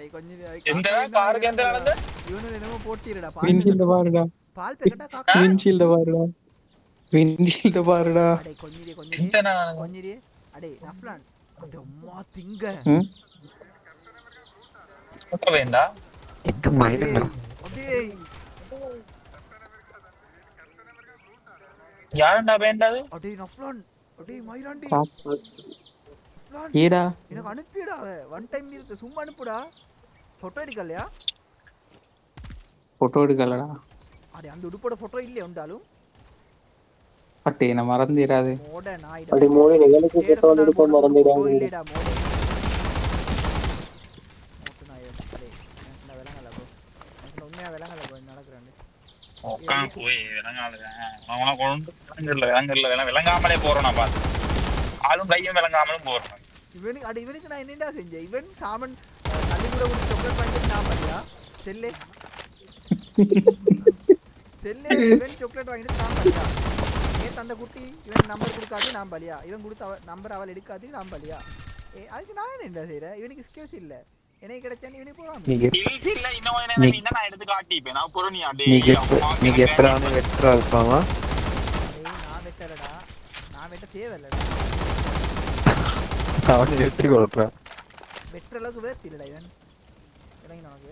அடே கொஞ்சம் எந்த காருக்கு எந்த நடந்து இவனு என்னமோ போட்டிரடா விண்ஷீல்ட பாருடா பால் பேக்கெட்டா காக்கா விண்ஷீல்ட பாருடா விண்ஷீல்ட பாருடா அடே கொஞ்சம் எந்த கொஞ்சம் அடே நஃப்லான் அம்மா திங்க சுத்த வேண்டா எட்டு மயிலண்டா அடே யாருண்டா வேண்டாது அடே நஃப்லான் அடே மயிராண்டி நஃப்லான் ஏடா எனக்கு அனுப்பிடா ஒன் டைம் இருக்கு சும்மா அனுப்புடா போட்டோ எடுக்கலையா போட்டோ எடுக்கலடா அடே அந்த உடுப்போட போட்டோ இல்லையா உண்டாலும் பட் என்ன மறந்துடாது மோட நாயிட அப்படி மூணு நிகழ்ச்சி தேட போட்டோ சொன்னாலும் எடுக்க போடுறது ஒரு போட்டோ மறந்துடாங்க. இல்லையடா மோட மோட்டு நாயிட அடே நான் விளங்கல ப்ரோ எனக்கு உண்மையா விளங்கல ப்ரோ நடக்குறாண்டு உட்காந்து போய் விளங்காதுங்க அவனை கொண்டு விளங்கல விளங்காமலே போறோம் நான் பார்த்து ஆளும் கையும் விளங்காமலும் போறோம் இவனுக்கு நான் என்னடா செஞ்சேன் இவன் சாமன் தள்ளி கூட ஒரு சாக்லேட் வாங்கிட்டு நான் பண்ணியா செல்லே இவன் சாக்லேட் வாங்கிட்டு நான் பண்ணியா நேற்று அந்த குட்டி இவன் நம்பர் கொடுக்காது நான் பலியா இவன் கொடுத்த நம்பர் அவள் எடுக்காது நான் பலியா அதுக்கு நான் என்ன செய்யறேன் இவனுக்கு ஸ்கில்ஸ் இல்ல எனக்கு கிடைச்சான்னு இவனுக்கு போறான் இல்ல இன்னும் நான் எடுத்து காட்டிப்பேன் நான் பொருணியா நீங்க எத்தனை வெட்டரா இருப்பாங்க நான் வெட்டலடா நான் வெட்ட தேவையில்லடா அவனை வெற்றி கொடுப்பேன் வெட்டுற அளவுக்கு வேர்த்து இல்லடா இவன் இறங்கி நமக்கு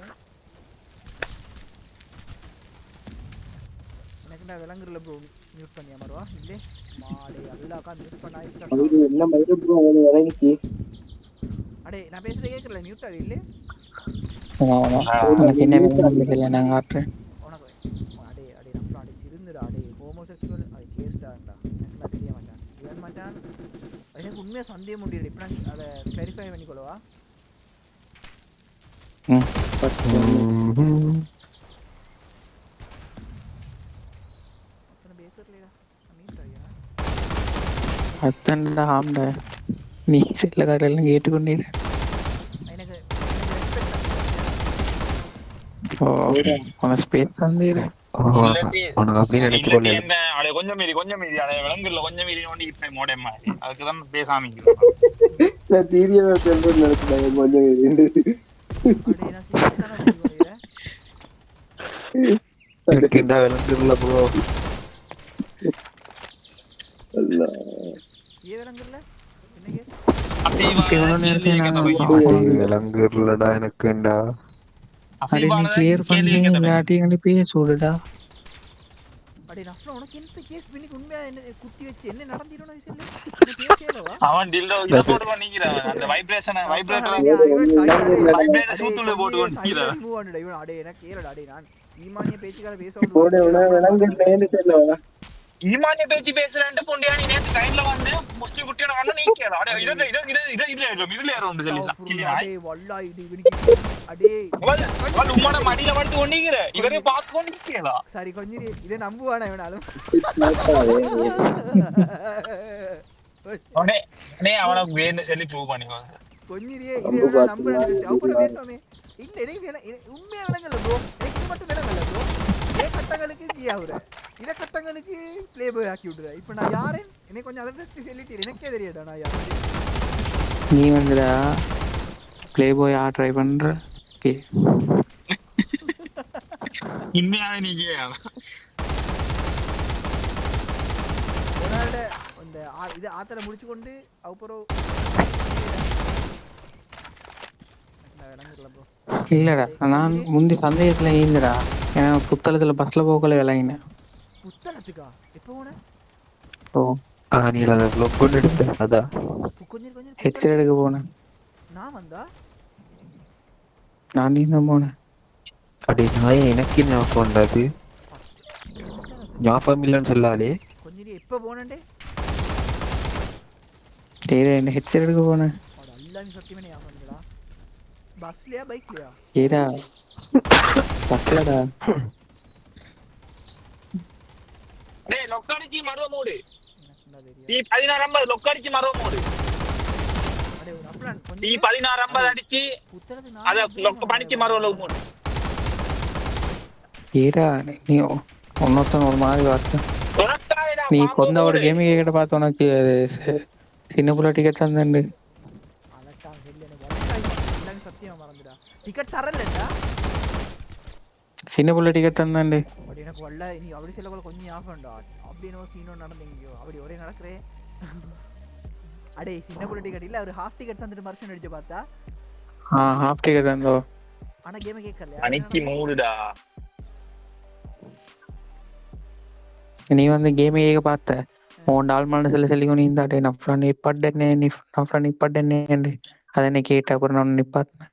எனக்குண்டா விலங்குல ப்ரோ மியூட் பண்ணியா மருவா இல்லே மாடே அல்லாக்கா மியூட் பண்ணா மயிறு என்ன மயிறு ப்ரோ அவனு இறங்கிச்சு. அடே நான் பேசுறது கேட்கல மியூட் ஆகி இல்லே உனக்கு என்ன வேணும் இல்லை நான் காட்டுறேன் உனக்கு அடே நம்ம அடே திருந்துடா அடே ஹோமோசெக்சுவல் அடே கேஸ்டாண்டா எனக்கு தெரிய மாட்டான் இவன் மாட்டான் எனக்கு உண்மையா சந்தேகம் முடியல இப்போ நான் அதை வெரிஃபை பண்ணிக்கொள்ளவா அத்தன்டா ஆம்டா நீ செல்ல காரெல்லாம் கேட்டுக்கொண்டீர் ஓ உன ஸ்பேஸ் தந்தீர் உனக்கு அப்படின்னு நினைச்சு கொள்ள கொஞ்சம் மீறி விலங்குல கொஞ்சம் மீறி நோண்டி இப்ப மோட மாதிரி அதுக்குதான் பேசாம நான் சீரியஸா சொல்றேன்னு நினைச்சேன் கொஞ்சம் இருக்குண்டா விளங்குல ப்ரோ விளங்குலடா எனக்குண்டா கிளியர் பண்ணி இல்லாட்டி பேசுடா அடே நஃப்லா உனக்கு என்ன கேஸ் பண்ணி உண்மையா என்ன குத்தி வச்சு என்ன நடந்திரும் நான் சொல்லு என்ன பேசலவா அவன் டில்டோ இத போட்டு பண்ணிக்கிறான் அந்த வைப்ரேஷன் வைப்ரேட்டர் சூத்துல போட்டு பண்ணிக்கிறான் மூவ் ஆன்டா இவன் அடே எனக்கு கேளடா அடே நான் ஈமானிய பேச்சுக்கார பேச போடு விளங்குன்னு சொல்லவா ஈமானிய பேச்சு பேசுறேன்ட்டு பொண்டியானி நேத்து டைம்ல வந்து முஸ்லிம் குட்டியோட வந்து நீக்கேடா அடே இதுல யாரும் சொல்லி அடே வல்லா இது இவனுக்கு அடே அவன் உம்மட மடியில வந்து ஒண்ணிக்கிற இவரே பார்த்து கொண்டிருக்கேடா சரி கொஞ்சம் இதை நம்புவானா இவனாலும் அவனை வேணும் சொல்லி ப்ரூவ் பண்ணிவாங்க கொஞ்சம் இதை நம்புறேன் அப்புறம் பேசுவாமே இல்ல எனக்கு உண்மையா விளங்கல ப்ரோ எனக்கு மட்டும் விளங்கல ப்ரோ கட்டங்களுக்கு கீ ஆகுற இத கட்டங்களுக்கு ப்ளே பாய் ஆக்கி விடுற இப்போ நான் யாரே எனக்கு கொஞ்சம் அதை பெஸ்ட் சொல்லிட்டீர் எனக்கே தெரியடா நான் யாரு நீ வந்துடா ப்ளே பாய் ட்ரை பண்ற ஓகே இன்னையாவே நீங்க ஒருநாள் அந்த இது ஆத்தரை முடிச்சு கொண்டு அப்புறம் இல்லடா நான் முந்தி சந்தேகத்துல ஈந்தடா ஏன்னா புத்தளத்துல பஸ்ல போகல விளங்கினேன் புத்தளத்துக்கா எப்போ போன ஓ நீ அதை ப்ளாக் பண்ணி எடுத்த அதான் கொஞ்சம் ஹெட்செட் எடுக்க போனேன் நான் வந்தா நான் நீ தான் போனேன் அடே நான் எனக்கு ஞாபகம் வந்தாது ஞாபகம் இல்லைன்னு சொல்லாலே கொஞ்சம் எப்போ போனே என்ன ஹெட்செட் எடுக்க போனேன் எல்லாமே சத்தியமே ஞாபகம் இல்லடா பஸ்லயா பைக்லயா ஏடா பஸ்லடா டேய் லொக்காடிச்சி மரோ மூடு நீ 1650 லொக்காடிச்சி மரோ மூடு அடே ஒரு அப்ளான் நீ 1650 அடிச்சி அத லொக்க பண்ணிச்சி மரோல மூடு ஏடா நீ ஒன்னொருத்தன் ஒரு மாதிரி பார்த்த நீ கொண்ட ஒரு கேமிங் கிட்ட பார்த்தோன்னா சின்ன புள்ள டிக்கெட் தந்தேன் சத்தியமா மறந்துடா டிக்கெட் தரலடா. சின்ன புள்ள டிக்கெட் தந்தாண்டு. அப்படி எனக்கு வல்ல நீ அப்படி சொல்லக்குள்ள கொஞ்சம் ஆஃபண்டா. அப்படின்னு ஒரு சீனோ நடந்தீங்க. அப்படி ஒரே நடக்கிறே. அடே சின்ன புள்ள டிக்கெட் இல்ல அவர் ஹாஃப் டிக்கெட் தந்துட்டு மறுசன் அடிச்சு பார்த்தா. ஹாஃப் டிக்கெட் தந்தோ. ஆனா கேம் கேட்கல. அன்னைக்கு மூடுடா. நீ வந்து கேம் கேட்க பார்த்த. உன் டால்மான சொல்லி கொண்டு நஃப்ரா நிப்பாட்டனே நஃப்ரா நிப்பாட்டனே அதை என்ன கேட்ட அப்புறம் நான் நிப்பாட்டினேன்.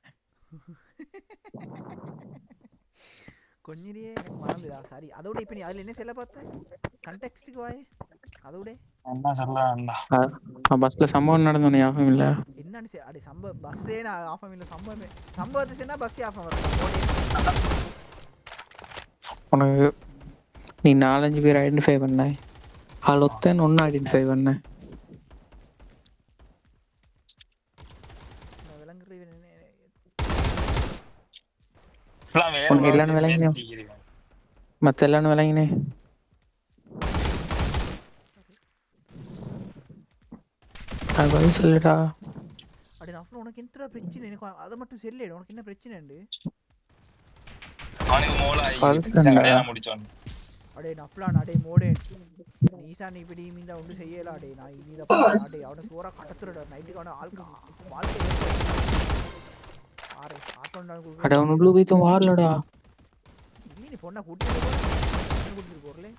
கொஞ்சிரியே எனக்கு மறந்துடா சாரி. அதோட இப்போ நீ அதில் என்ன செல்ல பார்த்த கண்டெக்ஸ்ட்டுக்கு வாயே அதோட என்ன சொல்லலாம்டா. பஸ்ல சம்பவம் நடந்தோன்னு ஞாபகம் இல்லை. என்னன்னு அடி சம்பவம் பஸ்ஸே நான் ஆஃப் இல்லை சம்பவமே சம்பவத்தை சொன்னா பஸ்ஸே ஆஃப் வரும். உனக்கு நீ 4-5 பேர் ஐடென்டிஃபை பண்ண. அதில் ஒத்தன் ஒன்று ஐடென்டிஃபை பண்ண. உனக்கு எல்லாரும் விளங்கினே மற்ற எல்லாரும் விளங்கினே. அது பதில் சொல்லுடா. அடி நான் உனக்கு என்ன பிரச்சனை எனக்கு அதை மட்டும் சொல்லிடு. உனக்கு என்ன பிரச்சனை உண்டு? அடே நஃப்லான் அடே மோடேன் நீசா நீ இப்படி மீந்த ஒன்று செய்யல. அடே நான் இனி அடே அவனை சோறா கடத்துறடா நைட்டுக்கு அவனை வாழ்க்கை ஆறு ஆட்டோண்டான் அட அவன் உள்ள போய் வாரலடா. இல்லை நீ பொண்ணா கூட்டிட்டு போறலே.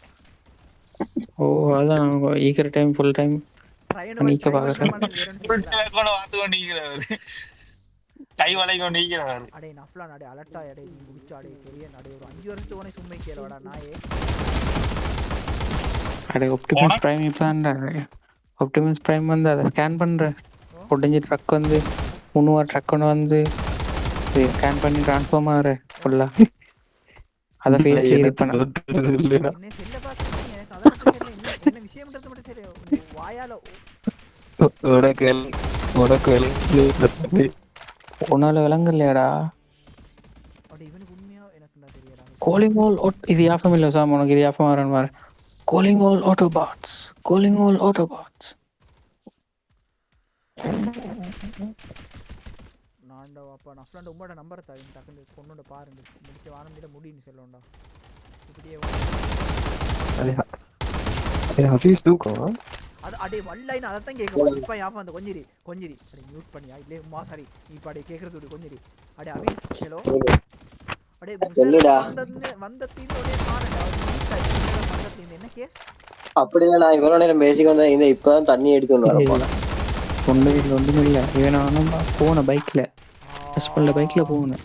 ஓ அதான் ஈக்கிற டைம் ஃபுல் டைம் நீக்க பாக்குறேன். அடே நஃப்லான் அடே அலர்ட்டா அடே நீ முடிச்சா அடே பெரிய அடே ஒரு 5 வருஷத்துக்கு உனக்கு சும்மை கேளவாடா நாயே. அடே ஆப்டிமஸ் பிரைம் இப்ப ஆப்டிமஸ் பிரைம் வந்து அதை ஸ்கேன் பண்ற உடஞ்சி ட்ரக் வந்து 3 ட்ரக் ஒன்று வந்து ஸ்கேன் பண்ணி ட்ரான்ஸ்ஃபார்ம் ஆகுற ஃபுல்லா அதை ஃபேஸ் கிளியர் பண்ண. என்ன செல்ல பாக்குறீங்க எனக்கு அத மட்டும் தெரியல. என்ன விஷயம்ன்றது மட்டும் சரி வாயால உன்னால விளங்கலையாடா. அட இவனுக்கு உண்மையா எனக்கு என்ன தெரியல. கோலிங் ஆல் இது யாஃபம் இல்லை சாம். உனக்கு இது யாஃபம் வரேன் பாரு. கோலிங் ஆல் ஆட்டோபாட்ஸ் கோலிங் ஆல் ஆட்டோபாட்ஸ். நான்டா அப்பா நஃப்லான் உங்களோட நம்பரை தாங்க டக்குனு கொண்டு பாருங்க முடிச்சு வானமிட முடின்னு சொல்லணும்டா. இப்படியே அது அடே வல்லைன்னு அதை தான் கேட்க இப்போ யாப்பா அந்த கொஞ்சிரி அடே மியூட் பண்ணியா இல்லை உமா சாரி இப்போ அடே கேட்கறது கொஞ்சிரி அடே அபீஸ் ஹலோ அடே வந்தத்தின் ஒரே மாறடா வந்தத்தின் என்ன கேஸ் அப்படியே நான் இவ்வளவு நேரம் பேசிக்கொண்டு இருந்தேன். இப்பதான் தண்ணி எடுத்து ஒன்றும் இல்லை. இவன் போன பைக்ல பைக்ல போகணும்.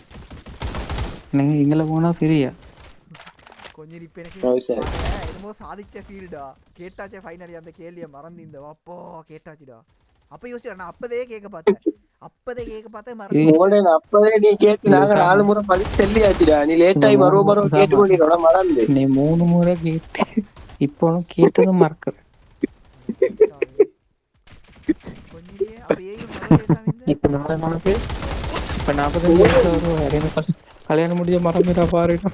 எனக்கு இங்கே போனா சரியா கொஞ்சம் இப்போ எனக்கு என்னமோ சாதிச்ச ஃபீல்டா. கேட்டாச்சே ஃபைனலி அந்த கேள்வியை மறந்து இந்த அப்போ கேட்டாச்சுடா. அப்ப யோசிச்சு நான் அப்பதே கேட்க பார்த்தேன் மறந்து அப்பதே நீ கேட்டு நாங்க 4 முறை பதில் சொல்லியாச்சுடா. நீ லேட் ஆகி மறுபடியும் கேட்டு கொண்டிரோட மறந்து நீ 3 முறை கேட்டு இப்போ கேட்டதும் மறக்குற. இப்ப 45 வயசு கல்யாணம் முடிஞ்ச மறந்துடா பாருடா.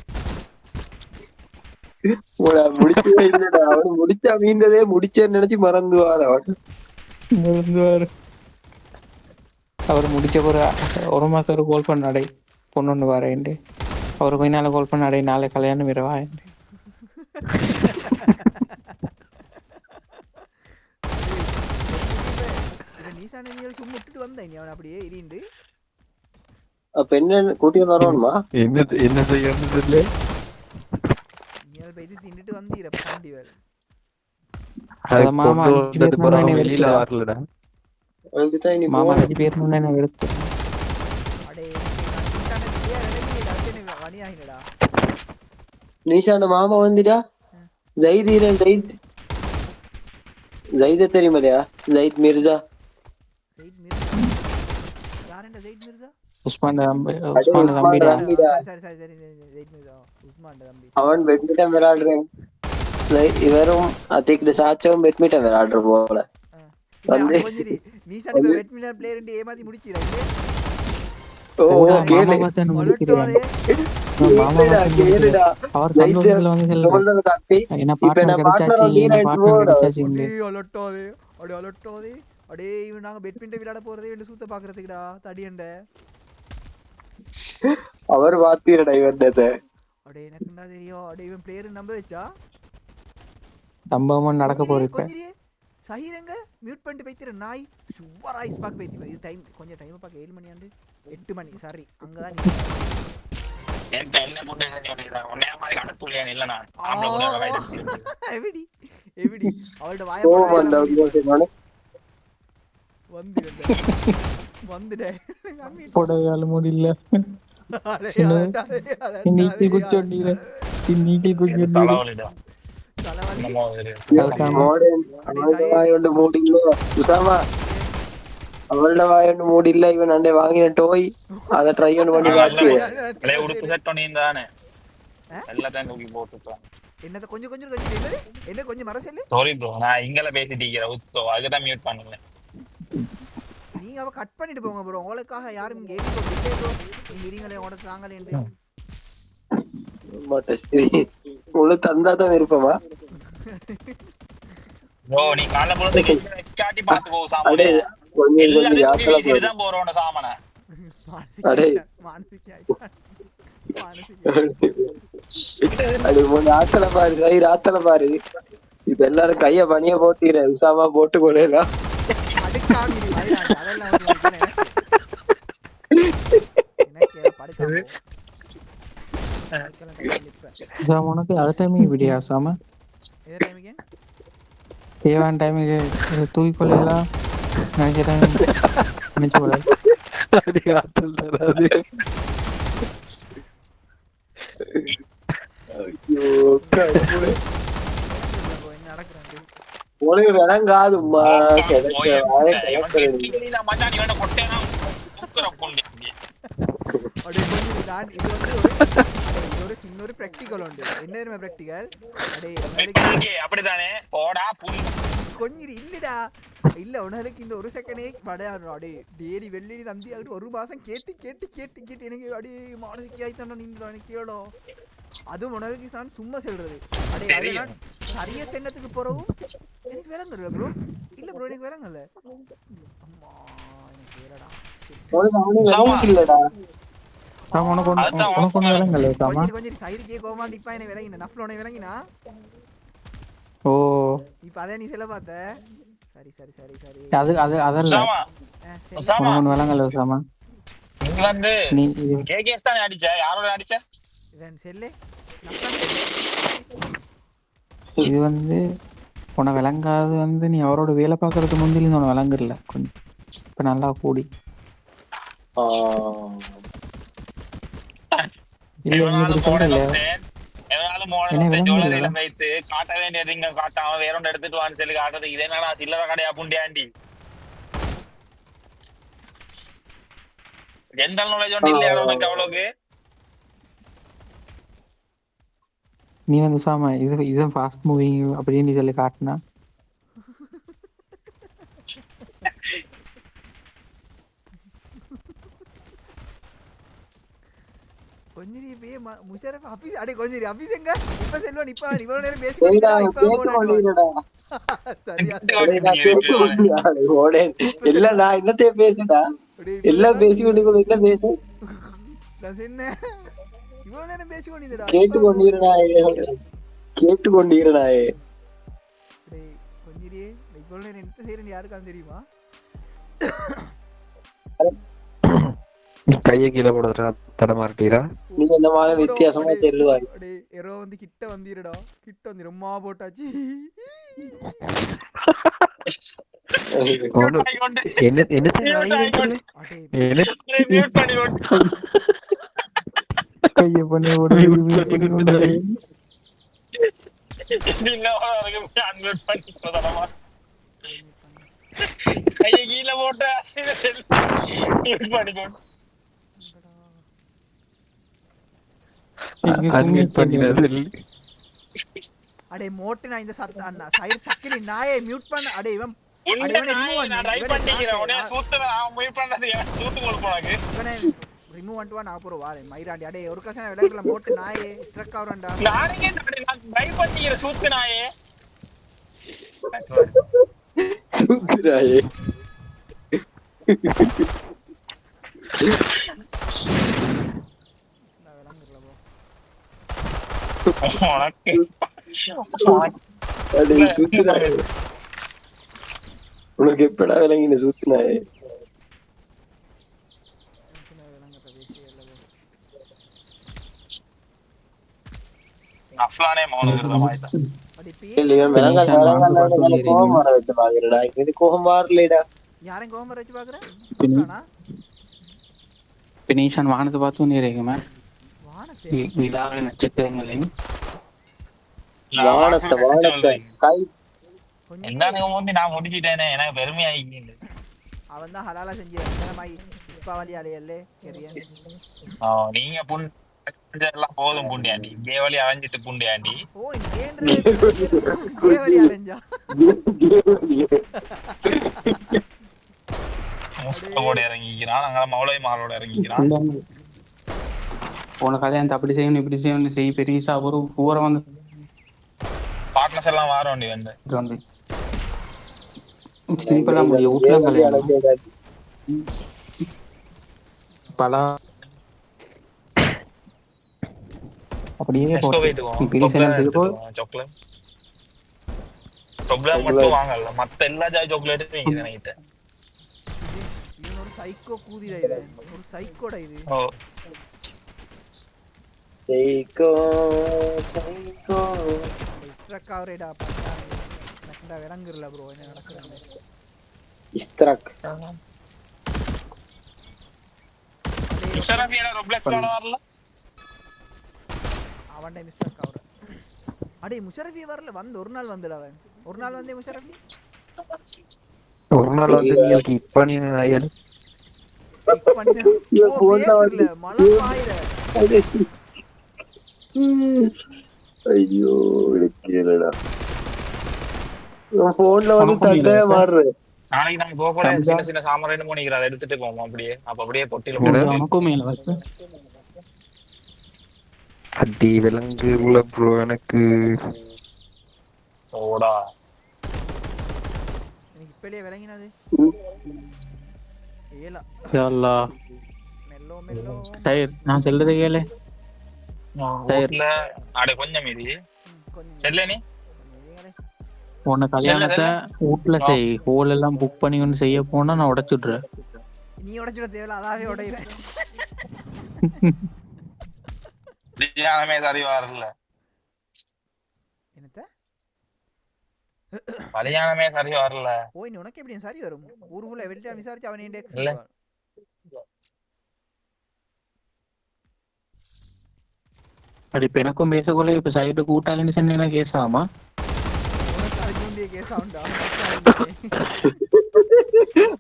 முடிச்சதே இல்லடா. அவனு முடிச்சா மீண்டதே முடிச்சேன்னு நினைச்சு மறந்துவாரு. அவர் முடிச்ச ஒரு மாசம் ஒரு கால் பண்ணாடே பொண்ணு வரேன்ட்டு. அவரு கொஞ்ச நாள் கால் பண்ணாடே நாளை கல்யாணம் இரவா. அப்படியே இருந்து அப்ப என்ன கூட்டி வரணுமா என்ன செய்யறது தின்னுட்டு வந்தீர பாண்டி வேற. மாமா வெளியில வரலடா. மாமா 5 பேர் முன்ன எடுத்து நீஷான மாமா வந்துடா. ஜைத தெரியுமாலையா? ஜைத் மிர்சா யாரண்டா? ஜைத் மிர்சா உஸ்மான் தம்பிடா. அவன் பேட்மிண்டன் விளையாடுறேன். இவரும் அதிக சாச்சவும் பேட்மிண்டன் விளையாடுற போல வந்து நீசா நீ பேட்மிண்டன் பிளேயர் ண்டு ஏமாத்தி முடிச்சிரா. அவர் சந்தோஷத்துல வந்து என்ன பார்ட்னர் கிடைச்சாச்சு என்ன பார்ட்னர் கிடைச்சாச்சு. அடே இவன் நாங்க பேட்மிண்டன் விளையாட போறதே இவன் சூத்த பாக்குறதுக்குடா தடியண்ட. அவர் பாத்தீரடா இவன்டத. அடே எனக்கு என்ன தெரியும். அடே இவன் பிளேயர் நம்ப வச்சா சம்பவம் நடக்க போகுது இப்ப. கொஞ்சம் சஹீரங்க மியூட் பண்ணிட்டு போய்த்திர நாய் சூப்பரா ஐஸ் பாக் போய்த்தி. இது டைம் கொஞ்சம் டைம் பார்க்க 7 மணி ஆண்டு 8 மணி சாரி அங்கதான் நீ என்ன முட்டை உன்னே மாதிரி கடத்துலியா இல்ல நான் ஆம்பளை கூட கைதச்சு எவிடி எவிடி அவளோட வாயை கோவம் வந்தா நானு வந்துடே போடவே முடியல. இன்னைக்கு குச்சோண்டிர இன்னைக்கு குச்சோண்டிர தலைவலிடா தலைவலி நம்ம ஒரு அவளோட வாயோண்டு மூடில்ல உசாமா. அவளோட வாயோண்டு மூடில்ல இவன் அண்டே வாங்கின டோய் அத ட்ரை பண்ணி பாத்து ப்ளே உடுப்பு செட் பண்ணியிருந்தானே எல்லாத்தையும் தூக்கி போட்டுட்டான். என்னத கொஞ்சம் கொஞ்சம் கொஞ்சம் என்னது என்ன கொஞ்சம் மர செல்லு சாரி ப்ரோ நான் இங்கல பேசிட்டீங்க உத்தோ அதுதான் மியூட் பண்ணுங்க. நீங்க அவ கட் பண்ணிட்டு போங்க ப்ரோ. உங்களுக்காக யாரும் கேம் போட்டு ப்ரோ நீங்க இருங்களே ஓட தாங்களேன்னு மாட்டே. உங்களுக்கு தந்தாதான் விருப்பமா? ப்ரோ நீ காலைல பொழுது காட்டி பாத்துக்கோ சாமானே. அடே கொஞ்சம் எல்லாரும் யாத்திரை வீசிட்டு தான் போறோம் சாமானை. அடே அது மூணு ஆத்தல பாரு கை ராத்தல பாரு. இப்ப எல்லாரும் கைய பணிய போட்டீர உசாமா போட்டு கொடையலாம். உனக்கு அடுத்த டைமிங் விடியா சாம தேவான டைமுக்கு தூக்கி கொள்ளலாம் நினைச்ச டைம் நினைச்சு கொள்ள உனக்கு விளங்காதும்மா. இன்னொரு பிராக்டிகல் உண்டு. என்ன பிராக்டிகல் அப்படித்தானே போடா கொஞ்சம் இல்லடா இல்ல உனக்கு இந்த ஒரு செகண்டே அடே டேடி வெள்ளி தந்தி ஆகிட்டு ஒரு மாசம் கேட்டு கேட்டு கேட்டு கேட்டு எனக்கு அடி மானசிக்கு ஆயித்தானோ நீங்க எனக்கு கேளோ. அதுவும் உனக்கு நான் சும்மா சொல்றது அடே அதெல்லாம் சரியா சென்னத்துக்கு போறவும் எனக்கு விளங்குற ப்ரோ. இல்ல ப்ரோ எனக்கு விளங்கல. அம்மா எனக்கு வேறடா இல்லடா கொஞ்சம் சைடுக்கே கோமா டிப்பா எனக்கு விளங்கின நஃப்லோன விளங்கினா. ஓ இப்ப அதே நீ சொல்ல பார்த்த. சரி சரி சரி சரி அது அது அதல்ல உனக்கு விளங்கல சாமா. நீங்க வந்து நீ கேகேஸ் தானே அடிச்ச யாரோட அடிச்ச இவன் செல்லே இது வந்து உன விளங்காது வந்து நீ அவரோட வேலை பார்க்கறதுக்கு முந்தில உன விளங்குறல கொஞ்சம் இப்ப நல்லா கூடி வைத்து காட்ட வேண்டிய காட்டாம வேற ஒன்று எடுத்துட்டு வான்னு சொல்லி காட்டுறது இதே என்னடா சில்லற கடையா புண்டியாண்டி ஜெனரல் நாலேஜ் ஒன்று இல்லையா உனக்கு அவ்வளவுக்கு. நீ வந்து சாமா இதுதான் ஃபாஸ்ட் மூவிங் அப்படின்னு நீ சொல்லி காட்டினா கொஞ்சம் இப்பயே முஷரஃப் ஆபீஸ் அடே கொஞ்சம் ஆபீஸ் எங்க இப்ப செல்வன் இப்ப இவ்வளவு நேரம் பேசிட்டீங்களா இப்ப போறடா சரியா ஓடே இல்ல நான் என்னத்தைய பேசுடா எல்லாம் பேசி கொண்டு இல்ல பேசு நான் என்ன இவ்வளவு நேரம் பேசி கொண்டிருந்தா கேட்டு கொண்டிருடாயே டேய் கொஞ்சிரியே இவ்வளவு நேரம் என்ன செய்றேன்னு யாருக்காவது தெரியுமா? கையை கீழே போடுறா தடமாட்டீரா நீ என்ன மாதிரி வித்தியாசமா தெரியல. டேய் எரோ வந்து கிட்ட வந்திரடா கிட்ட வந்து ரொம்ப போட்டாச்சு. என்ன என்ன கையை பண்ணி கையை கீழே போட்ட அடே மோட்டு நான் இந்த சத்த அண்ணா சைடு சக்கிலி நாயே மியூட் பண்ண அடே இவன் ரிமூவ் பண்ணிட்டு நான் அப்புறம் வாரேன் மயிராண்டி அடே ஒரு கசன விளையாடல மோட்டு நாயே ஸ்ட்ரக் ஆவறடா நானே நான் ட்ரை பண்ணிக்கிற சூத்து நாயே சூத்து நாயே உனக்கு அடே சுத்துறாய். உனக்கு எப்படா விளங்கின சுத்துனாய்? அஃப்லானே மௌனம் மாதிரி அடி பே இல்ல இவன் விளங்காத கோபம் வர வச்சு பாக்குறடா. இங்க கோபம் வரலடா. யாரையும் கோவம் வர வச்சு பாக்குறேன். பினீஷன் வானத்தை பார்த்து நேரேக்குமே வானத்தை விழாவின் நட்சத்திரங்களையும் வானத்தை வானத்தை கை என்ன வந்து நான் முடிச்சிட்டேனே எனக்கு பெருமையாயிக்கிட்டு. அவன் தான் ஹலாலா செஞ்சு தீபாவளி அலையல்லே கெரியன். நீங்க எல்லாம் போதும் புண்டியாண்டி. கேவலி அலைஞ்சிட்டு புண்டியாண்டி. ஓ கேவலி அலைஞ்சா முஸ்தகோட இறங்கிக்கிறான். அங்க மௌலை மாலோட இறங்கிக்கிறான். போன கல்யாணத்தை அப்படி செய்யணும் இப்படி செய்யணும் செய் பெரியசா ஒரு பூரா வந்து பார்ட்னர்ஸ் எல்லாம் மாற வேண்டி வந்து சிம்பிளா முடியும். வீட்டுல கல்யாணம் பல அப்படியே சாக்லேட் மட்டும் வாங்கல, மத்த எல்லா சாக்லேட்டும் நினைத்தேன். இவன் ஒரு சைக்கோ கூதிடா. இவன் ஒரு சைக்கோடா. இது சைக்கோ சைக்கோ இஸ்ட்ரக் ஆவரேடா. பார்த்தா நக்கண்டா விளங்குறல ப்ரோ என்ன நடக்குது. இஸ்ட்ரக் முஷரஃபியோட ரொப்ளெக்ஸ்ல வரல. அவன்டே மிஸ்டேக் ஆவற. அடே முஷரஃபி வரல. வந்து ஒரு நாள் வந்துடா. அவன் ஒரு நாள் வந்தே முஷரஃபி ஒரு நாள் வந்து நீங்க இப்ப நீ ஐயல் போன்ல மழை பாயிர. ஐயோ இருக்கேடா. போன்ல வந்து தட்டே மாறுற. நாளைக்கு நாங்க போக கூட சின்ன சின்ன சாமரைன்னு போனிக்கிறாத எடுத்துட்டு போவோம். அப்படியே அப்ப அப்படியே பொட்டில போட்டு நமக்கும் மேல வச்சு அடி விலங்கு உள்ள ப்ரோ எனக்கு ஓடா. எனக்கு இப்பவே விளங்கினது. ஏலா யா அல்லாஹ் மெல்லோ மெல்லோ டயர் நான் சொல்றதை கேளு. டயர்ல அட கொஞ்சம் மீதி செல்ல நீ உன்னை கல்யாணத்தை வீட்டுல செய். ஹோல் எல்லாம் புக் பண்ணி ஒன்று செய்ய போனா நான் உடைச்சுடுறேன். நீ உடைச்சுட தேவையில்ல. அதாவே உடையிற. கல்யாணமே சரி வரல. என்னத்த கல்யாணமே சரி வரல. ஓய் நீ உனக்கு எப்படி சரி வரும்? ஊருக்குள்ள வெளியிட்ட விசாரிச்சு அவன் இன்டெக்ஸ் இல்ல. அது இப்ப எனக்கும் பேசக்குள்ள இப்ப சைடு கூட்டாளின்னு சொன்னா கேஸ் ஆமா. கேஸ் ஆகும்டா.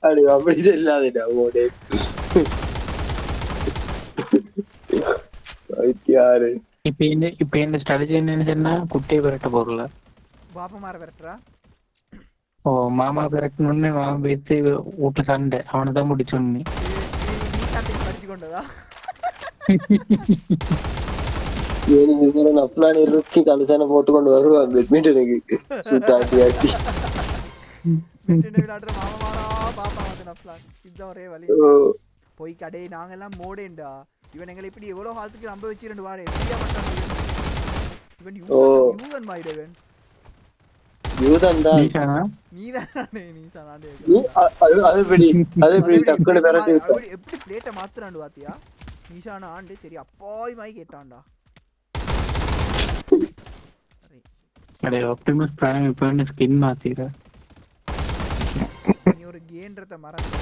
அடி அப்படி சொல்லாதடா ஓடே. ஐயாரு இப்ப இந்த ஸ்ட்ராட்டஜி என்னன்னு சொன்னா குட்டியை விரட்ட போறல. பாப்பா மாற விரட்டுறா. ஓ மாமா விரட்டணும்னு மாமா பேசி வீட்டுல சண்டை அவனை தான் முடிச்சோன்னு நீ படிச்சு கொண்டதா? அப்ளானி இருக்கு கலசான போட்டு கொண்டு வருவான் பேட்மிண்டனுக்கு. விளையாடுற மாமா மாறா பாப்பா வந்து அப்ளான். இதுதான் ஒரே வழி. போய் கடை நாங்க எல்லாம் மோடேண்டா. இவன் எங்களை இப்படி எவ்வளவு காலத்துக்கு நம்ப வச்சிருந்து வாரு. எப்படியா பண்றான் இவன். யூதன் மாயிடவன். யூதன் தான். நீதானே நீசானாடே. அது எப்படி டக்குனு விரட்டி எப்படி பிளேட்டை மாத்துறான்னு பாத்தியா? நீசானா ஆண்டு சரி அப்பாய் மாய் கேட்டான்டா. அடே ஆப்டிமஸ் பிரைம் இப்ப ஸ்கின் மாத்திர. நீ ஒரு கேன்றத மறந்து.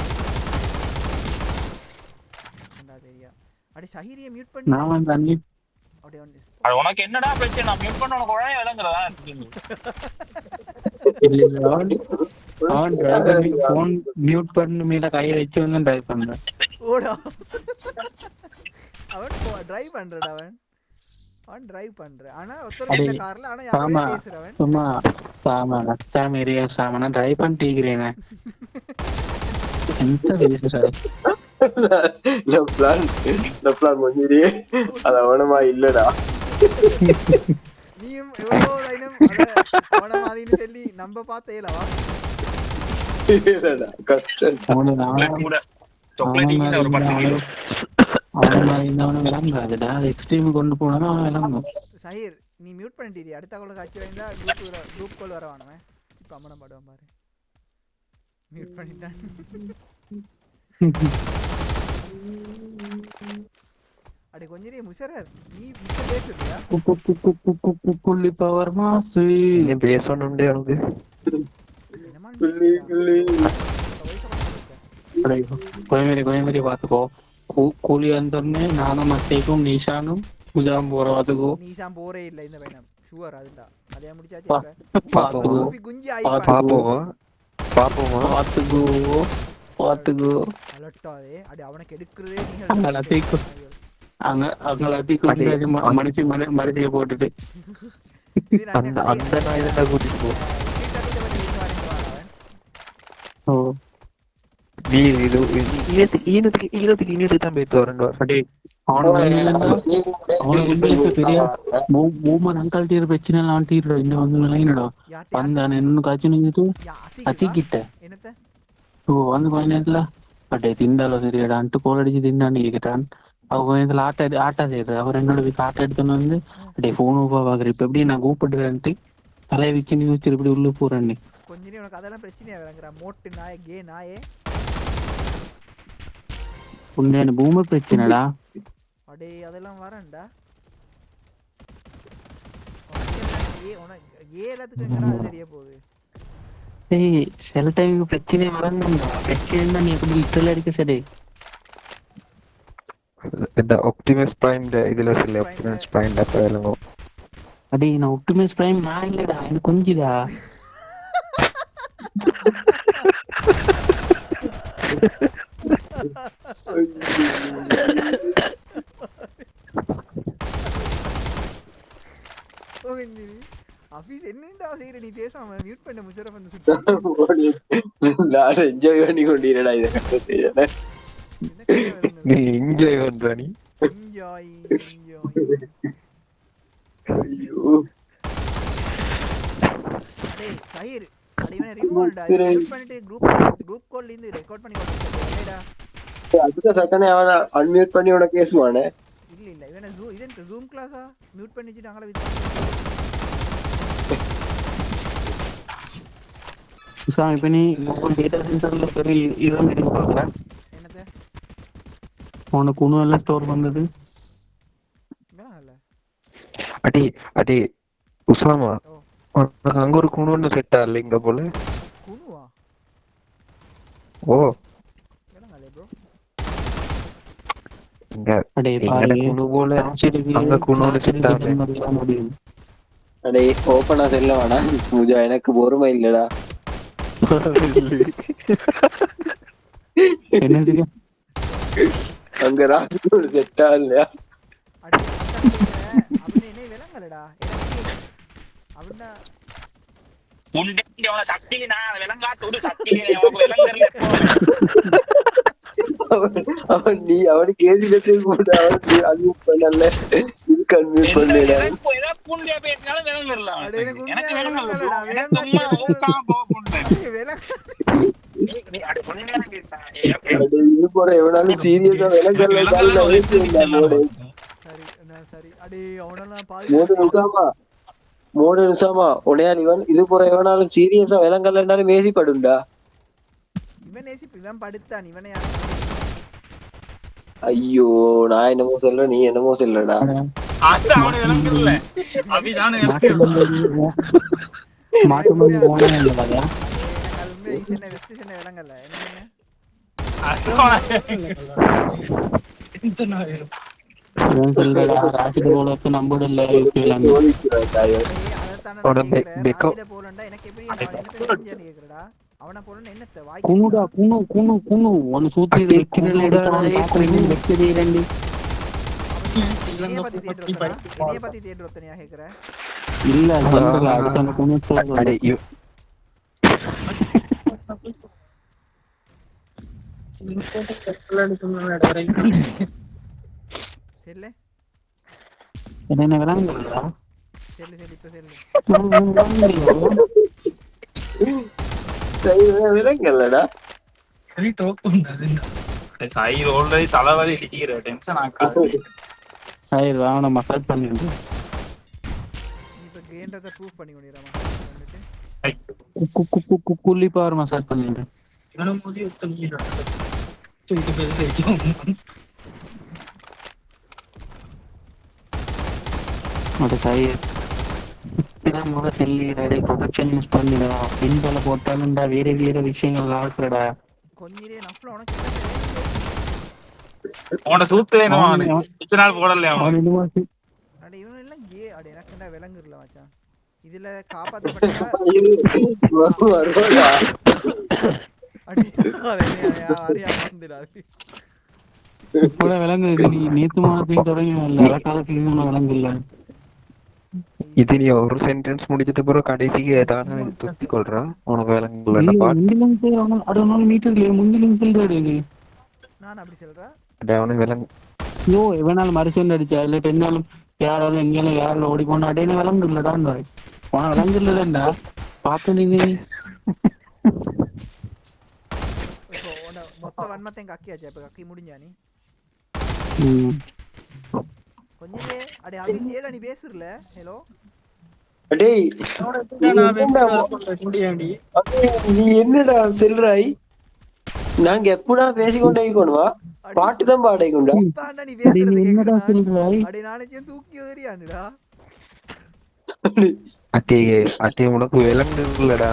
தெரியா அடி சஹீரியை மியூட் பண்ணி நான் வந்து அன்னி அப்படியே வந்து அது உனக்கு என்னடா பிரச்சனை? நான் மியூட் பண்ண உனக்கு உடனே விளங்குறதா? அவன் டிரைவர் போன் மியூட் பண்ணி மேல கையை வச்சு வந்து டிரைவ் பண்றான். ஓடா அவன் டிரைவ் பண்றடா. அவன் டிரைவ் பண்ற. ஆனா ஒருத்தர் இந்த கார்ல ஆனா யாரோ பேசுறவன் சும்மா சாமா லஸ்டா மேரியா சாமனா டிரைவ் பண்ணிட்டீங்கறேனே. ఎంత பேசுறாரு? லப்ளான் மொழியே அது அவனமா இல்லடா. நீயும் எவ்வளோ லைனம் அவன மாதிரின்னு சொல்லி நம்ப பார்த்தேலவா? இல்லடா கஷ்டம். அவன கூட சாக்லேட் ஒரு 10 கிலோ அவன மாதிரி அவன விளங்காதுடா. எக்ஸ்ட்ரீம் கொண்டு போனா அவன் விளங்கும். சஹீர் நீ மியூட் பண்ணிட்டீரி அடுத்த கால காட்சி வாய்ந்தா குரூப் கால் வர வேணுமே இப்போ அம்மனம் பாடுவான் பாரு மியூட் பண்ணிட்டான் அடி கொஞ்சம் நீ முஷரர் நீ மிச்சம் பேசுறியா புள்ளி பவர் மாசு ஏன் பேசணுண்டே எனக்கு என்னமா கோயம்பேரி பாத்துக்கோ கூலி வந்தோடனே நானும் மத்தேக்கும் நீஷானும் பூஜாவும் போறோம் அதுக்கோ நீஷாம் போறே இல்ல இந்த பயணம் ஷுவர் அதுடா அதே முடிச்சாச்சு பாப்போம் சூஃபி குஞ்சி ஆயி பாப்போமா பாத்துக்கோ அலட்டாதே அடி அவனுக்கு எடுக்கிறதே மனுஷி மனுஷிய போட்டுட்டு அந்த நான் இதை கூட்டிட்டு போ ஓ நீ இது ஈனத்துக்கு இனிட்டு தான் போயிட்டு வரேன் அடே பிரச்சனை எல்லாம் தீர்ற இந்த வந்து நிலையினடா வந்தான் என்ன காய்ச்சி நின்றுட்டு அத்திக்கிட்ட ஓ வந்து கொஞ்ச நேரத்துல அட்டே திண்டாலும் சரியாடான்ட்டு கோல் அடிச்சு திண்டான்னு கேட்டான் அவ கொஞ்ச நேரத்துல ஆட்டா செய்யுது அவர் என்னோட வீட்டு ஆட்டை எடுத்துன்னு வந்து அட்டே போன் பாக்குற இப்ப எப்படி நான் கூப்பிட்டுறேன்ட்டு தலையை வச்சு நீ வச்சு இப்படி உள்ள போறேன்னு கொஞ்ச நேரம் உனக்கு அதெல்லாம் பிரச்சனையா விளங்குறா மோட்டு நாயே கே நாயே உண்மையான பூமர் பிரச்சனைடா அடே அதெல்லாம் வரேன்டா எல்லாத்துக்கும் எங்கடா அது தெரிய போகுது ஏய் சில டைம் பிரச்சனை வரணும்டா பிரச்சனை நீ எப்படி லிட்டரல் அடிக்க சரி இந்த ஆப்டிமஸ் பிரைம் இதுல சில ஆப்டிமஸ் பிரைம் அப்ப அடே நான் ஆப்டிமஸ் பிரைம் நான் இல்லடா எனக்கு கொஞ்சிடா ஆபீஸ் என்னடா செய்யற நீ பேசாம மியூட் பண்ண முஷரஃப் வந்து சுத்தி நான் என்ஜாய் பண்ணி கொண்டிரடா இத கட்டতে நீ என்ஜாய் பண்ற நீ என்ஜாய் ஐயோ அடே சஹீர் அடிவனே ரிமூவ்டா மியூட் பண்ணிட்டு குரூப் கால்ல இருந்து ரெக்கார்ட் பண்ணி கொண்டுடா அதுக்கு சட்டனே அவன அன்மியூட் பண்ணி உன பேசுவானே இல்ல இவன இதென்ன ஜூம் கிளாஸா மியூட் பண்ணி வச்சிட்டாங்களா வித் சாமி இப்ப நீ கூகுள் டேட்டா சென்டர்ல பெரிய இதெல்லாம் எடுக்க பாக்குற என்னது உனக்கு ஒன்றும் எல்லாம் ஸ்டோர் வந்தது அடே உசாமா உனக்கு அங்க ஒரு குணு செட் ஆகல இங்க போல குணுவா ஓ என்னங்க ப்ரோ இங்க அடே குணு போல அங்க குணு செட் ஆகல முடியும் அடே ஓபனா செல்லவாடா பூஜா எனக்கு பொறுமை இல்லடா என்னது அங்க ராஜு செட்டா இல்லையா அடே அவனே என்ன விளங்கலடா எனக்கு அவனா உண்டே சக்தி நான் விளங்காத்தோடு சக்தி எனக்கு விளங்கறல அவன் நீ அவனு கேஜிலத்தே போட்டு அவன் அன்மியூட் பண்ணல இதுக்கு அன்மியூட் பண்ணல ஏதோ புண்டியா பேசினாலும் விளங்கறல அடே எனக்கு விளங்கலடா விளங்கலடா சும்மா ஊக்கா போ புண்டை நீ அட புண்டியா பேசா அடே இது போற எவனாலும் சீரியஸா விளங்கல கால்ல ஏத்திடா சரி அடே அவனெல்லாம் மூணு நிமிஷமா உடையார் இவன் இது போற எவனாலும் சீரியஸா விளங்கலன்னாலும் மேசிப்படும்டா இவன் நேசிப்பு இவன் படுத்தான் இவனை ஐயோ நான் என்னமோ சொல்றேன் நீ என்னமோ சொல்லடா அது அவனே விளங்கறல அபிதானே மாட்டு மணி போனே இல்லையா அது உண்மை சின்ன வெஸ்ட் சின்ன விளங்கல என்ன இவன் சொல்றடா ராசிட போலக்கு நம்புடல யூகேலாங்க எனக்கு எப்படி என்னத்தை கேக்குறடா அவனை போலன்னு என்னத்தை வாய் குணுடா குணு ஒன்னு சூத்தி வெக்கிறலடா வெக்கதே ரெண்டு இனிய பத்தி தேடுற ஒத்தனையா கேக்குற இல்ல சொல்றல அடுத்த குணு ஸ்டோர் அடே செல்ல என்ன விளங்குறா செல்லு இப்ப செல்லு விளங்கலடா சைடு ஆல்ரெடி தலைவலி இடிக்கிற டென்ஷன் ஆகாது ஐயோ அவனை மசாஜ் பண்ணிட்டு ஏன்றத ப்ரூஃப் பண்ணி கொண்டிராமா வந்துட்டு குள்ளி பவர் மசாஜ் பண்ணிட்டு அது சரி முத செல்லிடா ப்ரொடக்ஷன் யூஸ் பண்ணிடா பின்பல போட்டாலும்டா வேற வேற விஷயங்கள் ஆடுறடா கொஞ்சிரே நஃப்ல உனக்கு உன்னை சூத்து வேணும் அவனு இத்தனை நாள் போடல அவனுக்கு அட இவன் எல்லாம் அட எனக்குண்டா விலங்குறல மச்சான் இதுல காப்பாத்தப்பட்டா வருவாடா அறியா மறந்துடாது இப்போட விலங்கு நீ நேத்து மாதத்தையும் தொடங்கி காலத்திலும் விலங்கு இல்ல இது நீ ஒரு சென்டென்ஸ் முடிச்சிட்டு பிறகு கடைசிக்கு ஏதாவது தூக்கி கொள்றா உனக்கு விலங்கு முந்திலும் சொல்றாரு நான் அப்படி சொல்றேன் அவனுக்கு விலங்கு ஐயோ எவனாலும் மறுசொண்டு அடிச்சா இல்ல டென்னாலும் யாராலும் எங்கேயும் யாரில் ஓடி போனா அடையின விலங்கு இல்லடான் போன விலங்கு இல்லடா பார்த்து நீ மொத்த வன்மத்தை கக்கியாச்சு இப்ப கக்கி முடிஞ்சா நீ கொஞ்சம் அடே அபிஷேடா நீ பேசுறல ஹலோ டேய் நீ என்னடா செல்றாய் நாங்க எப்படா பேசிக்கொண்டே இருக்கணுமா பாட்டு தான் பாடிக்கொண்டா இப்பாண்டா நீ பேசுறது கேக்குறேன் அடே நானே தூக்கி எறியாண்டா அட்டே உனக்கு விலங்கு இல்லடா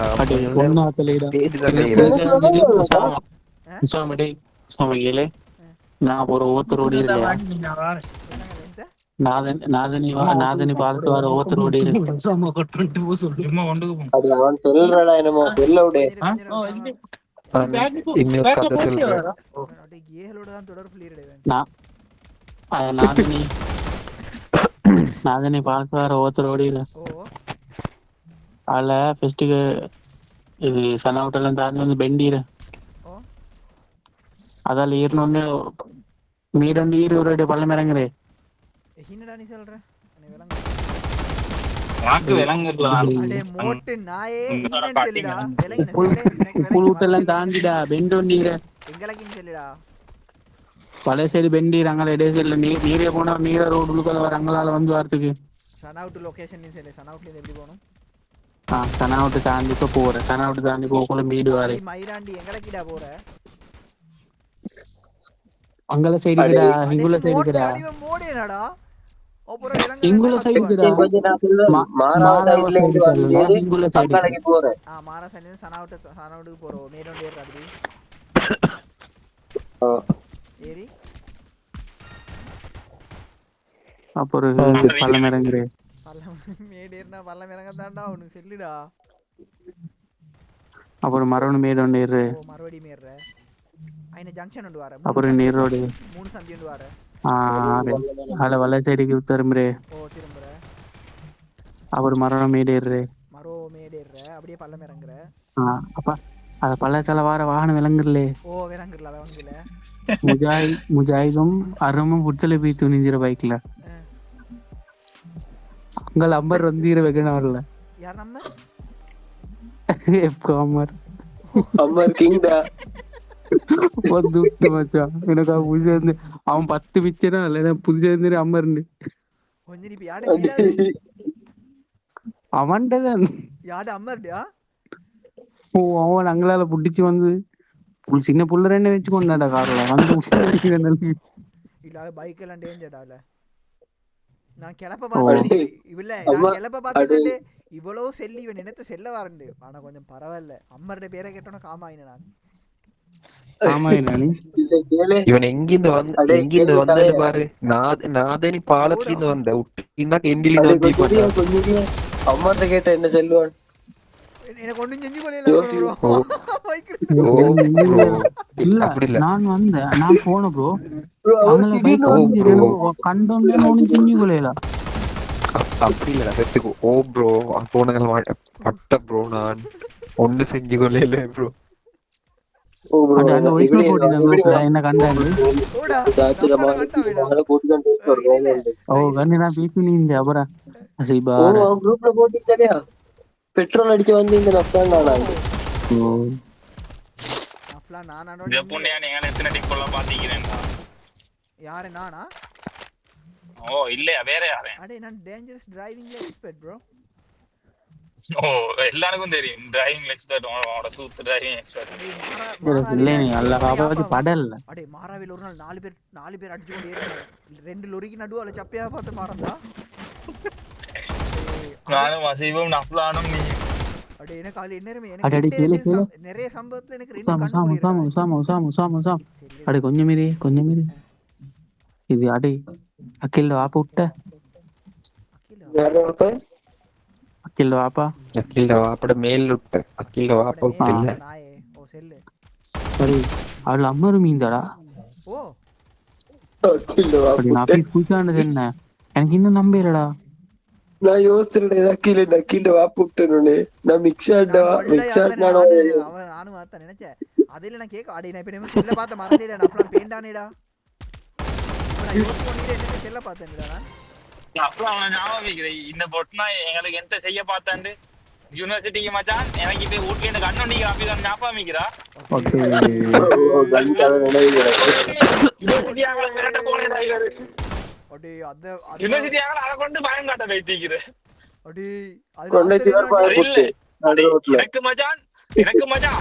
நான் ஒரு ஒவ்வொருத்தரோட நாதனி பார்த்து வர ஒவ்வொருத்தரோட அவன் சொல்றடா என்னமோ சொல்ல விடு இன்னொரு கதை சொல்றேன் நாதனி பார்த்து வர ஒவ்வொருத்தரோட அதுல ஃபெஸ்ட்டுக்கு இது சனாவட்டெல்லாம் தாண்டி வந்து பெண்டீரு அதால ஈரணுன்னு மீடண்டு ஈரோட பள்ளம் இறங்குறே என்னடா நீ சொல்ற புழுட்டெல்லாம் தாண்டிடா பெண்டோண்டீர பழைய சைடு பெண்டீர் அங்கே இடே சைடுல நீரே போனா மீற ரோடுக்குள்ள வர அங்களால வந்து வரத்துக்கு சனாவுட் லொகேஷன் சொல்லு சனாவுட்ல எப்படி போணும் சனாவுட்டு தாண்டி இப்ப போறேன் சனாவுட்டு தாண்டி போகக்குள்ள மீடு வாரு மயிராண்டி எங்கடக்கிடா போற அங்கல சைடுடா இங்குள்ள சைடுடா மோடேனடா அப்புறம் இங்குள்ள சைடுடா மாராவதில இருந்து வந்து இங்குள்ள சைடு போறேன் மாரா சைடுல சனாவுட்டுக்கு போறோம் மேடோண்டே இருக்காது ஏரி அப்புறம் பள்ளம் இறங்குறே மேடேர்னா பள்ளம் இறங்க தாண்டா உனக்கு செல்லுடா அப்புறம் மரவணு மேடோண்டே ஏறு மறுபடி மேற ஐன ஜங்ஷன் உண்டு வர அப்புறம் நீர் ரோடு 3 சந்தி உண்டு வர அதுல வலை சைடுக்கு திரும்புறே திரும்புற அப்புறம் மரவணு மேடேறு அப்படியே பள்ளம் இறங்குற அப்ப அத பள்ளத்தால வார வாகனம் விளங்குறலே விளங்குறல அத வங்கல முஜாஹிதும் அருமும் புட்சல போய் துணிஞ்சிர பைக்ல அங்க அம்மர் வந்தீர வெகனார்ல யார் நம்ம எப்போ அம்மர் கிங்டா வந்துட்டு மச்சான் எனக்கு புதுசா இருந்து அவன் 10 பிச்சனா இல்ல புதுசா இருந்து அம்மர்னு கொஞ்சம் இப்ப யாரு அவன்டதான் யாரு அம்மர்டா அவன் அங்களால புடிச்சு வந்து சின்ன புள்ள ரெண்டு வச்சு கொண்டாடா கார்ல வந்து இல்ல பைக் எல்லாம் டேஞ்சர்டால நான் கிளப்ப பார்த்தேன் நான் கிளப்ப பார்த்தேன் இவ்வளவு செல்லி இவன் என்னத்த செல்ல வரண்டு ஆனா கொஞ்சம் பரவாயில்ல அம்மருடைய பேரை கேட்டோன்னா காமாயின நான் இவன் எங்கிருந்து வந்தது பாரு நாதனி பாலத்துல இருந்து வந்த எண்டில அம்மாட்ட கேட்ட என்ன செல்வான் எனக்கு ஒண்ணும் செஞ்சு கொள்ளையில நான் வந்தேன் நான் போன ப்ரோ கண்டோன்னு ஒண்ணும் செஞ்சு கொள்ளையில அப்படி இல்ல செத்துக்கு ஓ ப்ரோ போனங்கள் பட்ட ப்ரோ நான் ஒண்ணு செஞ்சு கொள்ளையில ப்ரோ என்ன கண்டாரு அப்புறம் பெட்ரோல் அடிச்சு வந்து இந்த நப்தான் நானாங்க யாரு நானா ஓ இல்லையா வேற யாரு அடே நான் டேஞ்சரஸ் டிரைவிங்ல எக்ஸ்பர்ட் ப்ரோ ஓ எல்லாருக்கும் தெரியும் டிரைவிங் எக்ஸ்பர்ட் உங்களோட சூத்து டிரைவிங் எக்ஸ்பர்ட். இல்லை நீ அல்ல காப்பாத்தி படல அடே மாறாவில் ஒரு நாள் 4 பேர் அடிச்சு கொண்டு ஏறினாங்க 2 லொரிக்கு நடுவால சப்பையா பார்த்து மாறந்தா. நானும் அசைவும் நஃப்லானும் நீ அடே எனக்கு அதுல என்னமே அடே எனக்கு நிறைய சம்பவத்துல எனக்கு ரெண்டு கண்ணு உசாம் அடே கொஞ்சம் மீறி இது அடே அக்கில்ல வாப்பா விட்ட அக்கில்ல வாப்பா வாப்பட மேல் விட்ட அக்கில்ல வாப்பா விட்ட இல்ல நாயே ஓ செல்லு சரி அதுல அம்மரு மீன்தாடா. ஓ அப்படி நான் போய் பூச்சாண்டது என்ன எனக்கு இன்னும் நம்பலடா. நான் யோசிச்சிருந்தேன் கீழே வாப்பு விட்டேன்னு நான் நானும் பார்த்த நினைச்சேன் அதில் நான் கேட்க அடே நான் இப்ப செல்ல பார்த்த மறந்துடா நான் பேண்டானேடா நான் யூஸ் பண்ணிட்டு என்ன செல்ல பார்த்தேன்டா நான் அப்புறம் ஞாபகம் வைக்கிறேன் இந்த பொட்னா எங்களுக்கு எந்த செய்ய பார்த்தாண்டு யூனிவர்சிட்டிக்கு மச்சான் எனக்கு இப்ப வீட்டுல இந்த கண்ணு நீங்க அப்படி ஞாபகம் வைக்கிறா அடே அத யுனிவர்சிட்டி அத கொண்டு பயம் காட்ட வைத்திருக்கிற அடே எனக்கு மச்சான்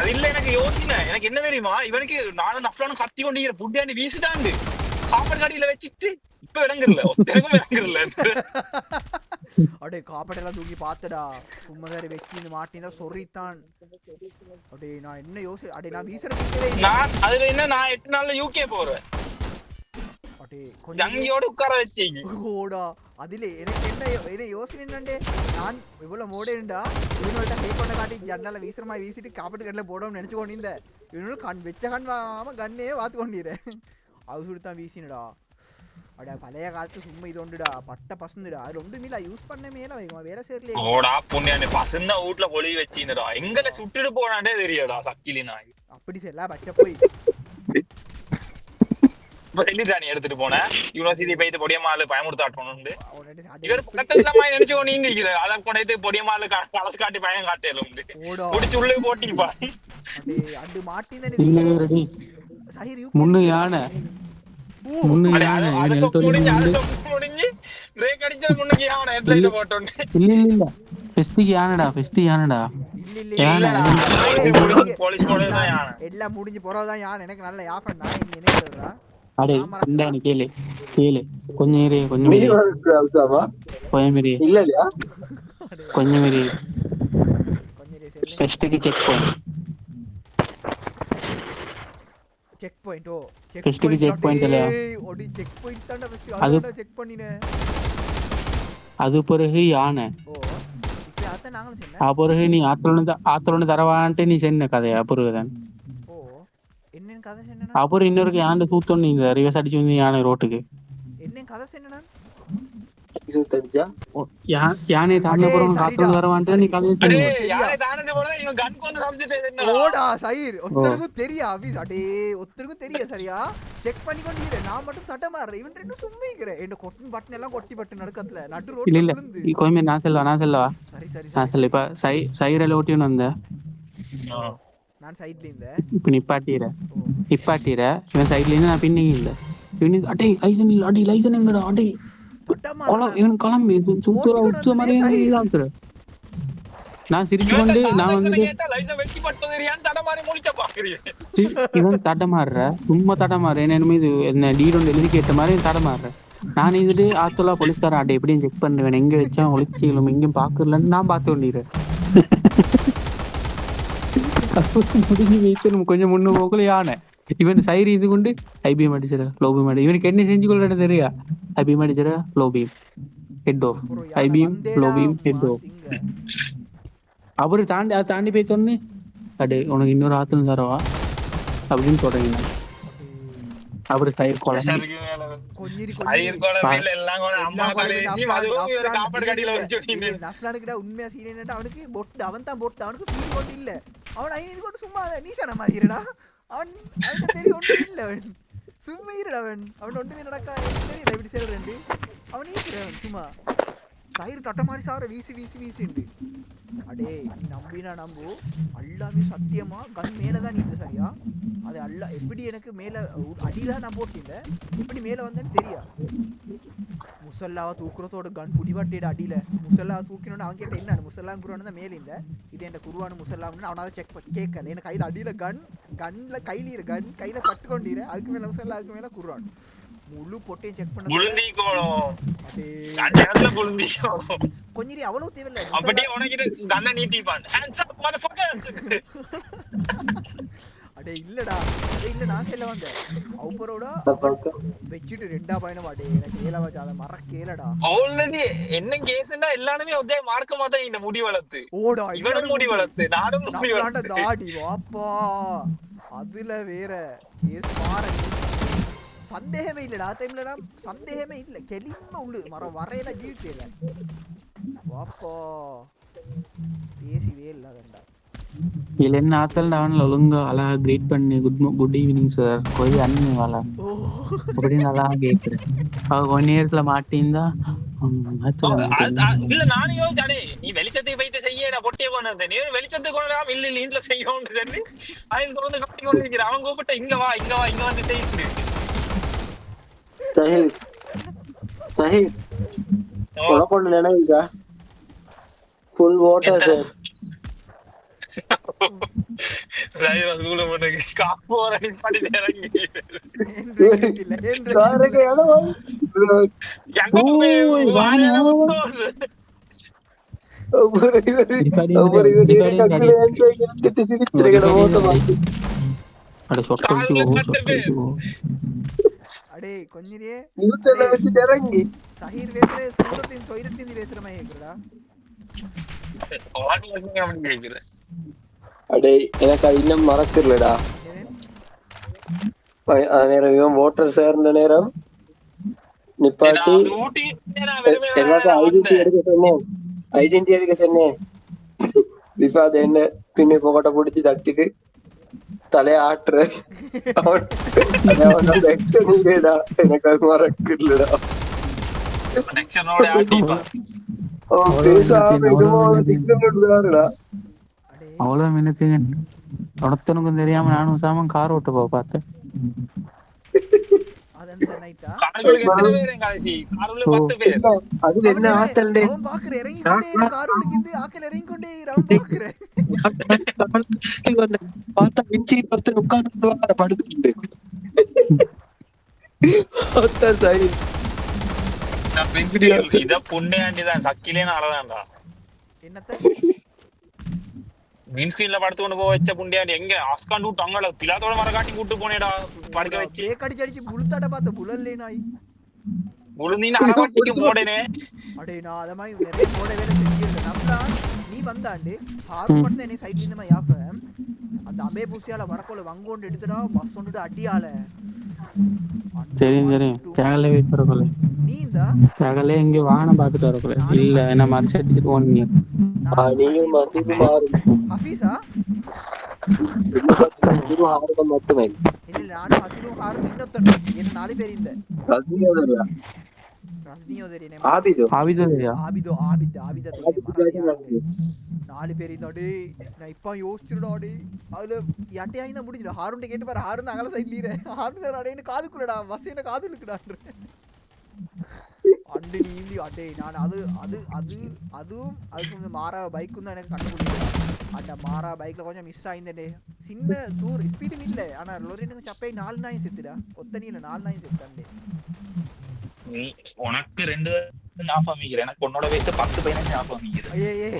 அது இல்ல எனக்கு யோசின எனக்கு என்ன தெரியுமா இவனுக்கு நானும் நஃப்லானும் கத்தி கொண்டு புட்டியாண்டி வீசிட்டாண்டு காப்பர் காடியில வச்சுட்டு இப்ப விளங்குறல ஒத்தனுக்கும் விளங்குறல. அடே காப்படெல்லாம் தூக்கி பார்த்தடா சும்மா வேற வெச்சி இந்த மாட்டினா சொரித்தான். அடே நான் என்ன அடே நான் வீசறதுக்கே நான் அதுல என்ன நான் 8 நாள்ல யூகே போறேன். அடே கொஞ்சம் அங்கயோட உட்கார வச்சீங்க ஓடா அதிலே எனக்கு என்ன யோசனை என்னண்டே நான் இவ்வளவு மோடேண்டா இவனோட கை கொண்ட காட்டி ஜன்னல வீசறமா வீசிட்டு காப்பட்டு கடல போடணும்னு நினைச்சு கொண்டிருந்த இவனோட கண் வெச்ச கண் வாம கண்ணே வாத்து கொண்டிரே அது சுடு தான் வீசினடா. அட பழைய காலத்து சும்மா இது ஒண்டுடா பட்ட பசந்துடா அது ஒண்ணுமில்ல யூஸ் பண்ண மேல வைக்கும் வேற சேர்ல ஓடா புண்ணியானே பசந்த வீட்ல கொளி வச்சினடா எங்கல சுட்டுட்டு போனானே தெரியடா சக்கிலி நாய் அப்படி செல்ல பச்ச போய் வெளியிட்டானி எடுத்துட்டு போனேன் யூனிவர்சிட்டி போயிட்டு பொடியம்மாள் பயமுறுத்தாட்டணும்னு இவர் பக்கத்துல நினைச்சு கொண்டு இருக்கிற அதை கொண்டு பொடியம்மாள் கலசு காட்டி பயம் காட்டலும் குடிச்சு உள்ளே போட்டிப்பா அண்டு மாட்டி முன்னு யானை எல்லாம் முடிஞ்சு போறதான் யானை எனக்கு நல்ல யாஃபன் நான் என்ன சொல்றா அடே இந்த கேளு கொஞ்சம் ஃபெஸ்ட்க்கு செக் பாயிண்ட் ஓ செக் பாயிண்ட் இல்ல ஓடி செக் பாயிண்ட் தான ஃபெஸ்ட் செக் பண்ணினே அது பிறகு யானை ஓ இப்போ அத நாங்களும் சொன்னேன் பிறகு நீ ஆத்தலொன்னு தரவான்ட்டு நீ சொன்ன கதையா பிறகுதான் ஓ என்ன கதை சொன்னேனா அப்புறம் இன்னொரு யானை சூத்தொன்னு இந்த ரிவர்ஸ் அடிச்சு வந்து யானை ரோட்டுக்கு என்ன கதை சொன்னேனா யானை தாண்ட போறவங்க காத்துல வரவான்ட்டு நீ கதை சொன்ன யானை தாண்டது போறத இவன் கன் கொண்டு ரம்சிட்டே என்ன ஓடா சைர் ஒருத்தருக்கும் தெரியா ஆபீஸ் அடே ஒருத்தருக்கும் தெரியா சரியா செக் பண்ணி கொண்டிரே நான் மட்டும் சட்ட மாறறேன் இவன் ரெண்டும் சும்மா இருக்கறே என்ன கொட்டன் பட்டன் எல்லாம் கொட்டி பட்டு நடக்கத்துல நடு ரோட்ல விழுந்து இல்ல கோயமே நான் செல்லவா சரி நான் செல்ல இப்ப சைரல ஓட்டின்னு வந்த நான் சைடுல இருந்த இப்ப நிப்பாட்டிர இவன் சைடுல இருந்து நான் பின்னிங்க இல்ல இவன் அடே லைசன் எங்கடா அடே இவன் கிளம்பி சுத்தர உச்ச மாதிரி இதாக்குற நான் சிரிச்சு கொண்டு நான் வந்து இவன் தடமாறுற சும்மா தடமாறு என்ன டீரோன் எழுதி கேட்ட மாதிரி தடமாறுற நான் இதுட்டு ஆத்தலா போலீஸ்காரன் அட்டை எப்படியும் செக் பண்ணுவேன் எங்க வச்சா ஒளிச்சிக்கலும் எங்கேயும் பாக்குறலன்னு நான் பார்த்து கொண்டிருக்கேன் முடிஞ்சு வைத்து நம்ம கொஞ்சம் முன்னு போகல யானை இவன் சைரி இது கொண்டு ஐபிஎம் அடிச்சிட லோபியம் அடி இவனுக்கு என்ன செஞ்சு கொள்ள தெரியா ஐபிஎம் அடிச்சிட லோபியம் ஹெட் ஆஃப் ஐபிஎம் லோபியம் ஹெட் ஆஃப் அப்புறம் தாண்டி போய் சொன்னு அடே உனக்கு இன்னொரு ஆத்துல தரவா அப்படின்னு தொடங்கினா அப்புறம் சைர் உண்மையா சீன் அவனுக்கு அவன் தான் போட்டு அவனுக்கு ஃபீல் கொண்டு இல்ல அவன் ஐந்து கொண்டு சும்மா நீசான மாதிரிடா அவன் தெரியும் ஒன்றும் இல்ல அவன் சும்மா இருடவன் அவன் ஒன்றுமே நடக்கா தெரியல இப்படி சேர்றேன் அவன் இருக்கிறவன் சும்மா கயிறு தட்ட மாதிரி சார வீசிண்டு அடே நீ நம்பினா நம்பு எல்லாமே சத்தியமா கண் மேலதான் நின்று சரியா அது எப்படி எனக்கு மேல அடியில நான் போட்டிருந்தேன் எப்படி மேல வந்தேன்னு தெரியா முசல்லாவை தூக்குறதோட கன் புடிவாட்டிட அடியில முசல்லா தூக்கினோன்னு அவன் கேட்ட என்ன முசல்லா குருவானு தான் மேல இந்த இது என் குருவானு முசல்லான்னு அவனால செக் கேட்கல எனக்கு கையில அடியில கன்ல கையில பட்டுக்கொண்டீர அதுக்கு மேல முசல்லா அதுக்கு மேல குருவான் முழு பொட்டையும் செக் பண்ண கொஞ்சம் அவ்வளவு தேவையில்ல அப்படியே உனக்கு கண்ணை நீட்டிப்பான் ஹேண்ட்ஸ் அப் மதர்ஃபக்கர்ஸ் அடே இல்லடா அடே இல்ல நான் செல்ல வந்தேன் அவரோட வெச்சிட்டு ரெண்டா பயணம் அடே எனக்கு ஏலவா அத மறக்கேலடா ஆல்ரெடி என்ன கேஸ்னா எல்லாமே ஒரே மார்க்கமா தான் இந்த முடி வளர்த்து ஓடா இவனும் முடி வளர்த்து நானும் முடி வளர்த்து தாடி வாப்பா அதுல வேற கேஸ் மாற சந்தேகமே இல்லடா டைம்லடா சந்தேகமே இல்ல கெளிம உள்ளு மரம் வரையில ஜீவிச்சேல வாப்பா பேசிவே இல்லடா இதுல என்ன ஆத்தல் அவன் ஒழுங்கா அழகா கிரீட் பண்ணி குட் ஈவினிங் சார் கொஞ்சம் அண்ணி வாழ அப்படின்னு நல்லா கேட்குறேன் அவ 1 இயர்ஸ்ல மாட்டின்தா இல்ல நானும் யோசிச்சாடே நீ வெளிச்சத்தை வைத்து செய்ய பொட்டிய கொண்டு நீ வெளிச்சத்தை கொண்டு இல்ல இல்ல செய்யும் சொல்லி அவன் தொடர்ந்து கட்டி கொண்டு இருக்கிற அவன் கூப்பிட்ட இங்க வா இங்க வந்து செய்யுது சஹீர் உனக்கு நினைவுக்கா ஃபுல் வாட்டர் சார் அடே கொஞ்சிரியே இறங்கி சஹீர் வேசல தூரத்தின் தொயிரத்தின் வேசற மாதிரி இருக்குடா அடே எனக்கு அது இன்னும் மறக்கலடா நேரம் இவன் வாட்டர் சேர்ந்த நேரம் நிப்பாட்டி எல்லாத்தையும் ஐடென்டி எடுக்க சொன்னேன் விஃபாத் என்ன பின்ன போகட்ட பிடிச்சி தட்டிட்டு தலைய ஆட்டுற எனக்கு அது மறக்கலடா அவ்வளவு மினத்துங்க உனத்தனுக்கும் தெரியாம நானும் சாம கார் ஓட்ட போக பார்த்தேன் அதுல என்ன ஆட்டல் பார்த்தா வெச்சி பத்து உட்கார்ந்து படுத்து இத புண்ணியாண்டிதான் சக்கிலே அழதான்டா என்னத்த மீன் ஸ்கிரீன்ல படுத்து கொண்டு போக வச்ச புண்டியாண்டி எங்க ஆஸ்கான் விட்டு அங்கல பிலாத்தோட மர காட்டி கூட்டு போனேடா படுக்க வச்சு அடிச்சு புளுத்தாட பார்த்த புலல்லே நாய் புளுந்தீன அரவட்டிக்கு மோடனே அடே நான் அத மாதிரி நிறைய மோட வேலை செஞ்சிருக்கேன் நம்மளா நீ வந்தாண்டு ஹாரு மட்டும் என்ன சைடுல இந்த மாதிரி யாஃபம் அந்த அபே பூசியால வரக்கோல வங்கோண்டு எடுத்துடா பஸ் ஒண்டுட்டு அடியால தெரியும் கேகலே வெயிட் பண்ணல நீ இந்த கேகலே இங்க வானம் பார்த்துட்டு வரக்குல இல்ல என்ன மரிச்சு அடிச்சிட்டு போனீங்க நீங்க மதிப்பு மாறு ஹஃபீஸா இது ஹார்கம் மட்டுமே இல்ல நான் ஹசீரும் ஹாரும் இன்னொருத்தன் என்ன 4 பேர் இந்த ரஸ்னியோதரி நேம் ஆபிதோ 4 பேர் இந்த டேய் நான் இப்ப யோசிச்சுடா டேய் அதுல யாட்டையா இந்த முடிஞ்சு ஹாருண்ட கேட்டு பாரு ஹாருன் அங்கல சைடுல ஹாருன் அடேன்னு காதுக்குள்ளடா வசேன காதுலுக்குடான்ற அண்டி நீந்தி அடே நான் அதுவும் அதுக்கு மாறா பைக்கும் தான் எனக்கு கண்டுபிடிச்சேன் அந்த மாறா பைக்ல கொஞ்சம் மிஸ் ஆயிருந்தே சின்ன தூர் ஸ்பீடும் இல்ல ஆனா லொரினுக்கு சப்பை 4 நாய் செத்துடா ஒத்தனியில 4 நாய் செத்தாண்டே நீ உனக்கு 2 ஞாபகம் அமைக்கிறேன் எனக்கு உன்னோட வயசு 10-15 ஞாபகம் அமைக்கிறேன் ஐயே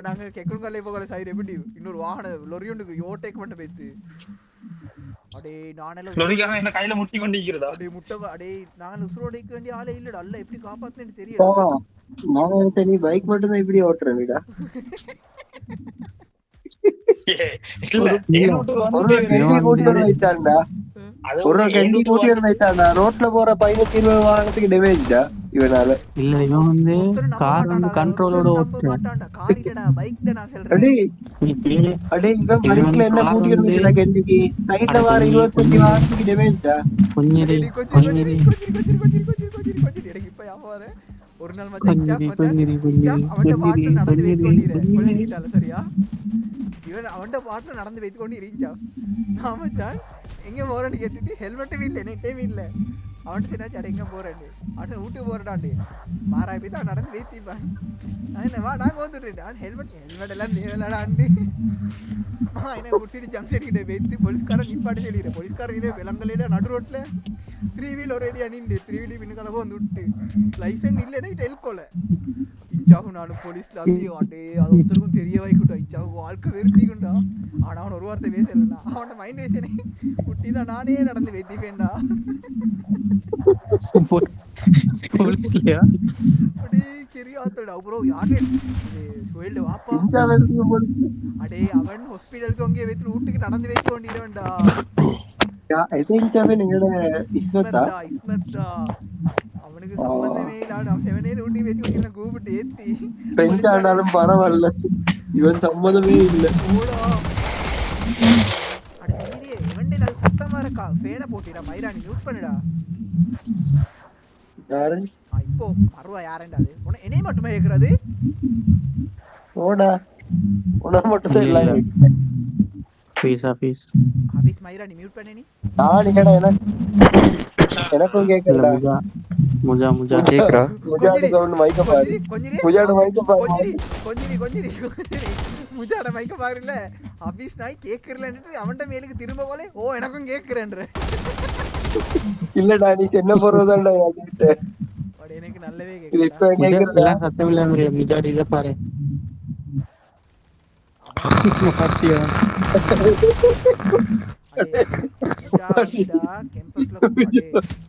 நாங்க கெக்குங்கல்லே போகல சைடு எப்படி இன்னொரு வாகன லொரி ஒன்றுக்கு ஓவர்டேக் பண்ண போயிட்டு அடே நானெல்லாம் லொரிக்காக என்ன கையில முட்டி கொண்டு இருக்கிறதா அடே முட்டை அடே நான் உசுரோடைக்க வேண்டிய ஆளே இல்லடா அல்ல எப்படி காப்பாத்துனேன்னு தெரியல நான் நீ பைக் மட்டும் தான் இப்படி ஓட்டுறேன்டா ரோட்ல போற 15-20 வாகனத்துக்கு டேமேஜ்டா இவனால இல்ல இவன் வந்து கார் வந்து கண்ட்ரோலோட மாட்டான்டா கார் இல்லடா பைக்ல நான் சொல்றேன் அடே இவன் பைக்ல என்ன மூடிக்கிறதுடா கண்டிக்கு சைடுல வர 25 வாகனத்துக்கு டேமேஜ்டா கொஞ்சிரி எனக்கு இப்ப யாவ வர ஒரு நாள் மச்சான் அவன்ட பாட்டு நடந்து வெயிட் பண்ணிரேன் சரியா இவன் அவன்ட பாட்டு நடந்து வெயிட் பண்ணி ரீச்சா நான் மச்சான் எங்க போறேன்னு கேட்டுட்டு ஹெல்மெட்டும் இல்ல நெட்டே இல்ல அவன்ட்டு என்னாச்சு அட எங்க போறேன் அவன் வீட்டுக்கு போறடாண்டு மாறாய் போய் தான் நடந்து பேசிப்பான் என்ன வா நாங்க வந்துடுறேன் ஹெல்மெட் எல்லாம் தேவையில்லாடாண்டு என்ன குடிச்சிட்டு ஜங்ஷன் கிட்ட பேசி போலீஸ்காரன் நிப்பாட்டு சொல்லிடுறேன் போலீஸ்காரன் இதே விலங்கலையில நடு ரோட்ல 3 வீல் ஒரேடி அணிண்டு 3 வீல் பின்னுக்கலவோ வந்து விட்டு லைசன்ஸ் இல்லைன்னா டெல்கோல இஞ்சாகும் நானும் போலீஸ்ல அண்டே அது ஒருத்தருக்கும் தெரிய வைக்கட்டும் இஞ்சாகும் வாழ்க்கை வெறுத்திக்குண்டா ஆனா அவன் ஒரு வார்த்தை பேசலண்ணா அவனோட மைண்ட் பேசனே குட்டி தான் நானே நடந்து வெத்திப்பேன்டா போலீஸ்லயா அடே சரியாத்தடா ப்ரோ யாரு சுயல்ல வாப்பா அடே அவன் ஹாஸ்பிடலுக்கு அங்கே வெத்து வீட்டுக்கு நடந்து வைக்க வேண்டியவன்டா இஸ்மத்தா அவனுக்கு சம்பந்தமே இல்ல அவன் செவனே ஊட்டி வெச்சு ஊட்டி கூப்பிட்டு ஏத்தி பரவாயில்ல இவன் சம்மதமே இல்ல சத்தமா இருக்கா ஃபேனை போட்டிடா மயிராணி மியூட் பண்ணுடா இப்போ மறுவா யாரேண்டா அது என்னைய மட்டுமே கேக்குறது ஓடா உன மட்டும் இல்ல ஆபீஸ் மயிராணி மியூட் பண்ணே நீ நான் கேடா எனக்கும் கேக்குறடா முஜா கேக்குறா முஜாட சவுண்ட் மைக்க பாரு முஜாட மைக்க பாரு கொஞ்சிரி முஜாட மைக்க பாருல ஆபீஸ் நாய் கேக்குறலன்னு அவன்ட மேலுக்கு திரும்ப போலே ஓ எனக்கும் கேக்குறேன்ற இல்லடா நீ என்ன போறதாடா யாக்கிட்ட அட எனக்கு நல்லவே கேக்குது இப்ப கேக்குறடா சத்தம் இல்ல முஜாட இத பாரு மாத்தியா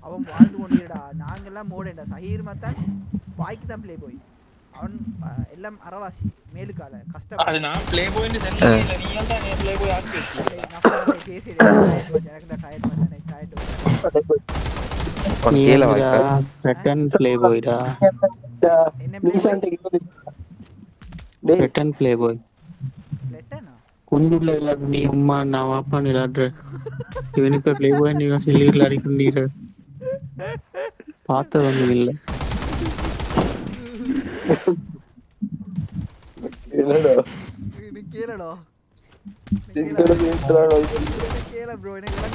அவன் வாழ்ந்து கொண்டிருடா நாங்கெல்லாம் மோடேண்டா சஹீர் மத்தான் வாய்க்கு தான் பிளே போய் அவன் எல்லாம் அரவாசி மேலுக்கால கஷ்டம் அது நான் ப்ளே பாய்னு சொன்னேன் இல்ல நீ ஏன்டா நீ ப்ளே பாய் ஆக்கி நான் பேசிட்டேன் எனக்கு தான் டயர்ட் நீ ரிட்டர்ன் ப்ளே பாய்டா என்ன ரிட்டர்ன் ப்ளே பாய் லெட்டனா குந்துல இல்ல நீ அம்மா நான் வாப்பா நிலாட்ற இவன் இப்ப ப்ளே பாய் நீ சில்லீர்ல அடிக்குறீங்க பார்த்தவங்க இல்ல என்னடா இது கேளடா கேள ப்ரோ எனக்கு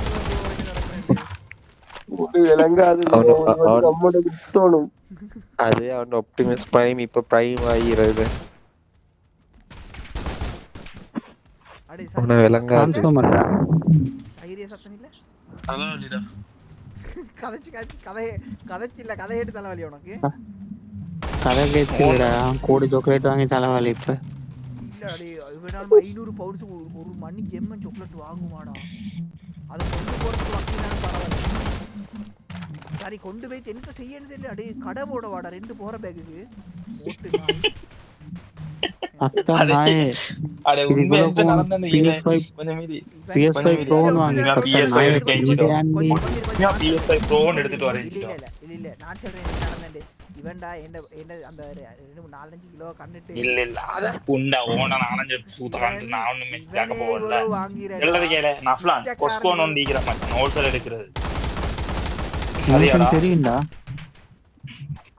அது அவன் ஆப்டிமஸ் பிரைம் இப்ப பிரைம் ஆகிறது அவன விளங்காது ட்ரான்ஸ்ஃபார்மர்டா ஐரியா சத்தம் இல்ல அதான் இல்லடா கதை ஏட்டு தலைவலி உனக்கு கதை கேட்கலடா கோடி சாக்லேட் வாங்கி தலைவலி இப்ப இல்ல அடே இவனால 500 பவுண்ட்ஸ் ஒரு மணி ஜெம்மன் சாக்லேட் வாங்குவாடா அது கொண்டு போறதுக்கு வக்கினாலும் பரவாயில்ல சரி கொண்டு போய் என்ன செய்யணும் தெரியல அடே கடை போட வாடா 2 போற பேக்குக்கு போட்டு அக்கா நாயே அட உண்மை என்ன நடந்தது இல்ல கொஞ்சம் மீதி PS5 Pro வாங்கி PS5 Pro எடுத்துட்டு வரேன் இல்ல நான் சொல்றேன் என்ன நடந்தது இவன்டா என்ன அந்த 4-5 கிலோ கண்ணிட்டு இல்ல அத புண்டா ஓன 4-5 சூதாந்து நான் ஒண்ணுமே கேட்க போறல எல்லாரும் கேள நஃப்லான் கொஸ்கோன் ஒண்டிக்கிற மச்சான் ஹோல்சேல் எடுக்கிறது சரியாடா தெரியும்டா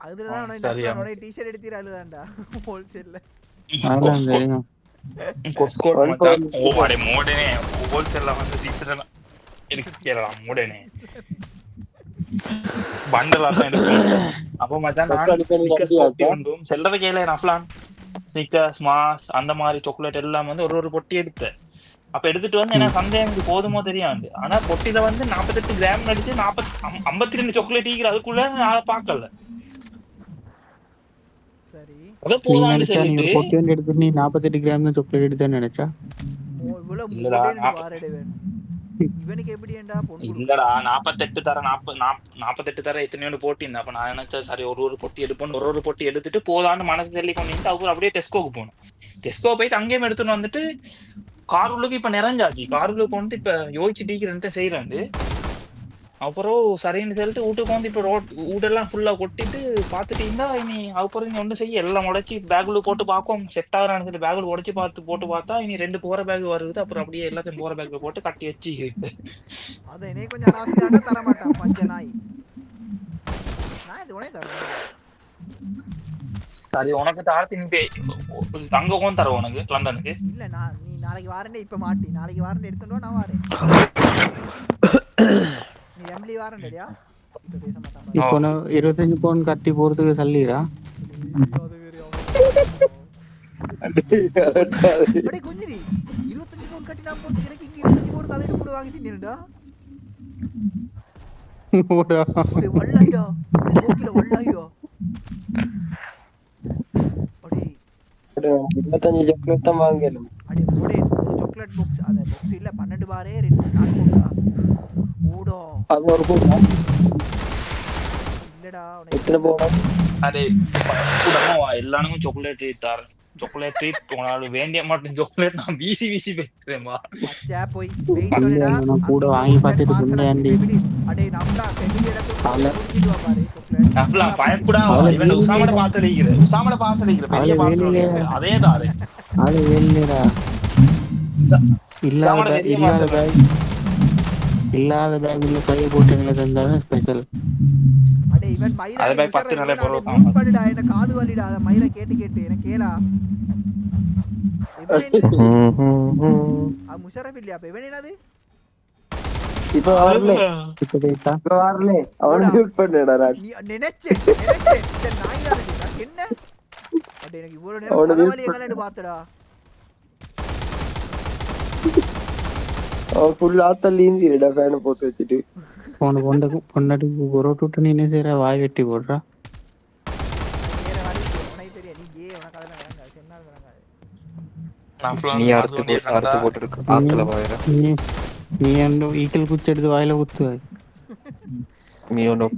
அதுதான் உனக்கு டி-ஷர்ட் எடுத்திராலுதான்டா ஹோல்சேல்ல அதெல்லாம் தெரியும் கொஸ்கோன் மச்சான் ஓ அட மோடனே ஹோல்சேல்ல வந்து டி-ஷர்ட் எனக்கு கேளலாம் மோடனே பண்டலா தான் எடுக்கும் அப்ப மச்சான் நான் ஸ்னிக்கர்ஸ் பொட்டி வந்தும் செல்லற கேள நஃப்லான் ஸ்னிக்கர்ஸ் மாஸ் அந்த மாதிரி சாக்லேட் எல்லாம் வந்து ஒரு பொட்டி எடுத்தேன் அப்ப எடுத்துட்டு வந்து எனக்கு சந்தேகம் போதுமோ தெரியாது ஆனா பொட்டில வந்து 48 கிராம் அடிச்சு 52 சாக்லேட் ஈக்கிற அதுக்குள்ள நான் பார்க்கல சரி அத போறான்னு சொல்லிட்டு பொட்டி வந்து எடுத்து நீ 48 கிராம் சாக்லேட் எடுத்தேன்னு நினைச்சா இவ்வளவு மூடேன்னு வாரடே வேணும் இவனுக்கு எப்படிடா பொண்ணு இல்லடா 48 தர எத்தனையோட போட்டிருந்தேன் அப்ப நான் நினைச்சேன் சரி ஒரு பொட்டி எடுப்போம் ஒரு பொட்டி எடுத்துட்டு போதான்னு மனசு தெரியல கொண்டு அவங்க அப்படியே டெஸ்கோக்கு போகணும் டெஸ்கோ போயிட்டு அங்கேயும் எடுத்துன்னு வந்துட்டு காருளுக்கு இப்ப நிறைஞ்சாச்சு காருளுக்கு வந்து இப்ப யோசிச்சு டீக்கிறேன் செய்யறேன் அப்புறம் சரின்னு சொல்லிட்டு வீட்டுக்கு வந்து இப்ப வீடெல்லாம் ஃபுல்லா கொட்டிட்டு பாத்துட்டீங்கன்னா இனி அப்புறம் நீ ஒண்ணு செய்ய எல்லாம் உடைச்சி பேக்குள்ள போட்டு பார்க்கும் செட் ஆகுறான்னு சொல்லி பேக்குள்ள உடைச்சு போட்டு பார்த்தா இனி 2 போற பேக் வருது அப்புறம் அப்படியே எல்லாத்தையும் போற பேக்ல போட்டு கட்டி வச்சு அத என்னே கொஞ்சம் அனாவசியமா தர மாட்டான் பஞ்ச நாய் நான் இது உனே தரேன் சரி உனக்கு தாழ்த்தி நீ தங்க கோன் தர உனக்கு லண்டனுக்கு இல்ல நீ நாளைக்கு வாரேன் இப்ப மாட்டி நாளைக்கு வாரேன் எடுத்துட்டு நான் வாரேன் நீ எம்லி வாரேன்டா இப்ப பேச மாட்டான் இப்போ நான் 25 பவுன் கட்டி போறதுக்கு சல்லிடா அது வேற அவன். கரெக்டாது. அடே குஞ்சிரி 25 பவுன் கட்டி நான் போட்டு எனக்கு இங்க 25 பவுன் கதையிட்டு கூட வாங்கி தின்னுடா. அடே வல்லாயிடா. அடே கோக்கில வல்லாயிடா. அடே 25 சாக்லேட் தான் வாங்கலும். அடே ஓடே ஒரு சாக்லேட் பாக்ஸ் அந்த பாக்ஸ் இல்ல 12 பாரே 4 பவுன்டா. ஓடா அது ஒரு போனா இல்லடா எத்தனை போனா அரே கூடமா எல்லாருக்கும் சாக்லேட் தார் சாக்லேட் உங்களால வேண்டிய மாட்டேன் சாக்லேட் நான் வீசி பேசுறேன்மா. பச்சை போய் வெயிட் பண்ணடா. நான் கூட வாங்கி பார்த்துட்டு சொன்னேன்டி. அடே நம்மடா ஃபேமிலி இடத்துல அவளை குடிச்சிட்டு வா பாரு சாக்லேட். அப்பலாம் பயப்படாம அவளை இவன் வேணும்னே உசாமட பார்சல் பெரிய அவளை பார்சல் வேணும்னே அதே தாரு ஆளு வேலைடா உசாமட பெரிய பார்சல் இல்லாத பேக்ல கையை போட்டு எங்களுக்கு தந்தாலும் ஸ்பெஷல். அடே இவன் மயிரா அது நீ போய் 10 உஷாரா நாளே இவன் போறோம் அடே மியூட் பண்ணுடா என்ன காது வலிடா அத மயிரா கேட்டு எனக்கு கேளா. இவன் என்ன முஷரப் இல்லையா அப்ப இவன் என்னது இப்ப வரல இப்ப பேசா இப்ப வரல அவன் மியூட் பண்ணடா நான் நீ நினைச்சேன் இந்த நாய் தான் என்ன அடே எனக்கு இவ்வளவு நேரம் அவனை தலைவலி mute எங்கலன்னு பாத்துடா. அவன் ஃபுல் ஆத்தல் ஈந்திரடா ஃபேனை போட்டு வச்சுட்டு உன பொண்டாட்டிக்கு புரோட்டு விட்டு நீ என்ன செய்யற வாய் வெட்டி போடுறா. வேற வழி இல்லை. உனக்கு தெரியும் நீ கே உனக்கு அதெல்லாம் விளங்காது சென்னால் விளங்காது. நீ அறுத்து போட்டுருக்கு ஆத்துல வாயிர நீ அந்த ஈக்கல் குச்சி எடுத்து வாயில குத்துவ. நீ ஒன்று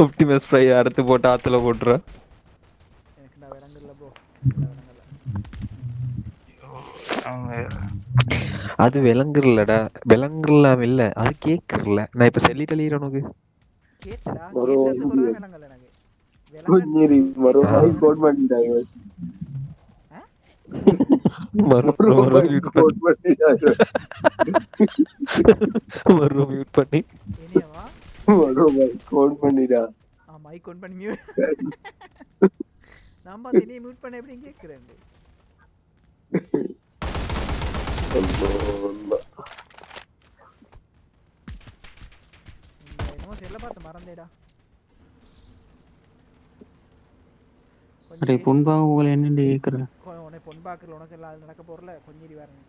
ஒப்டிமஸ் ஃப்ரை அறுத்து போட்டு ஆத்துல போட்டுற. எனக்கு நான் விளங்கல ப்ரோ அது விளங்குறலடா விளங்குறலாம் இல்ல அது கேக்குறல நான் இப்ப சொல்லிட்டேன் உனக்கு கேட்டடா ஒரு கேட்டதுக்கு அப்புறம் தான் விளங்கல எனக்கு குஞ்சிரி மறுபடியும் கோட் பண்ணிட்டாங்க மியூட் பண்ணி என்னையவா கோட் பண்ணிடா மைக் ஆன் பண்ணி மியூட் நான் பார்த்து நீ மியூட் பண்ண எப்படி கேக்குறேன். என்னமோ செல்ல பார்த்து மறந்தேடா. அடே பொன்பாக உங்களை என்னண்டு கேக்குற உனக்கு பொன் பாக்குறல உனக்கு எல்லாம் அது நடக்க போறல கொஞ்சம் வரணும்.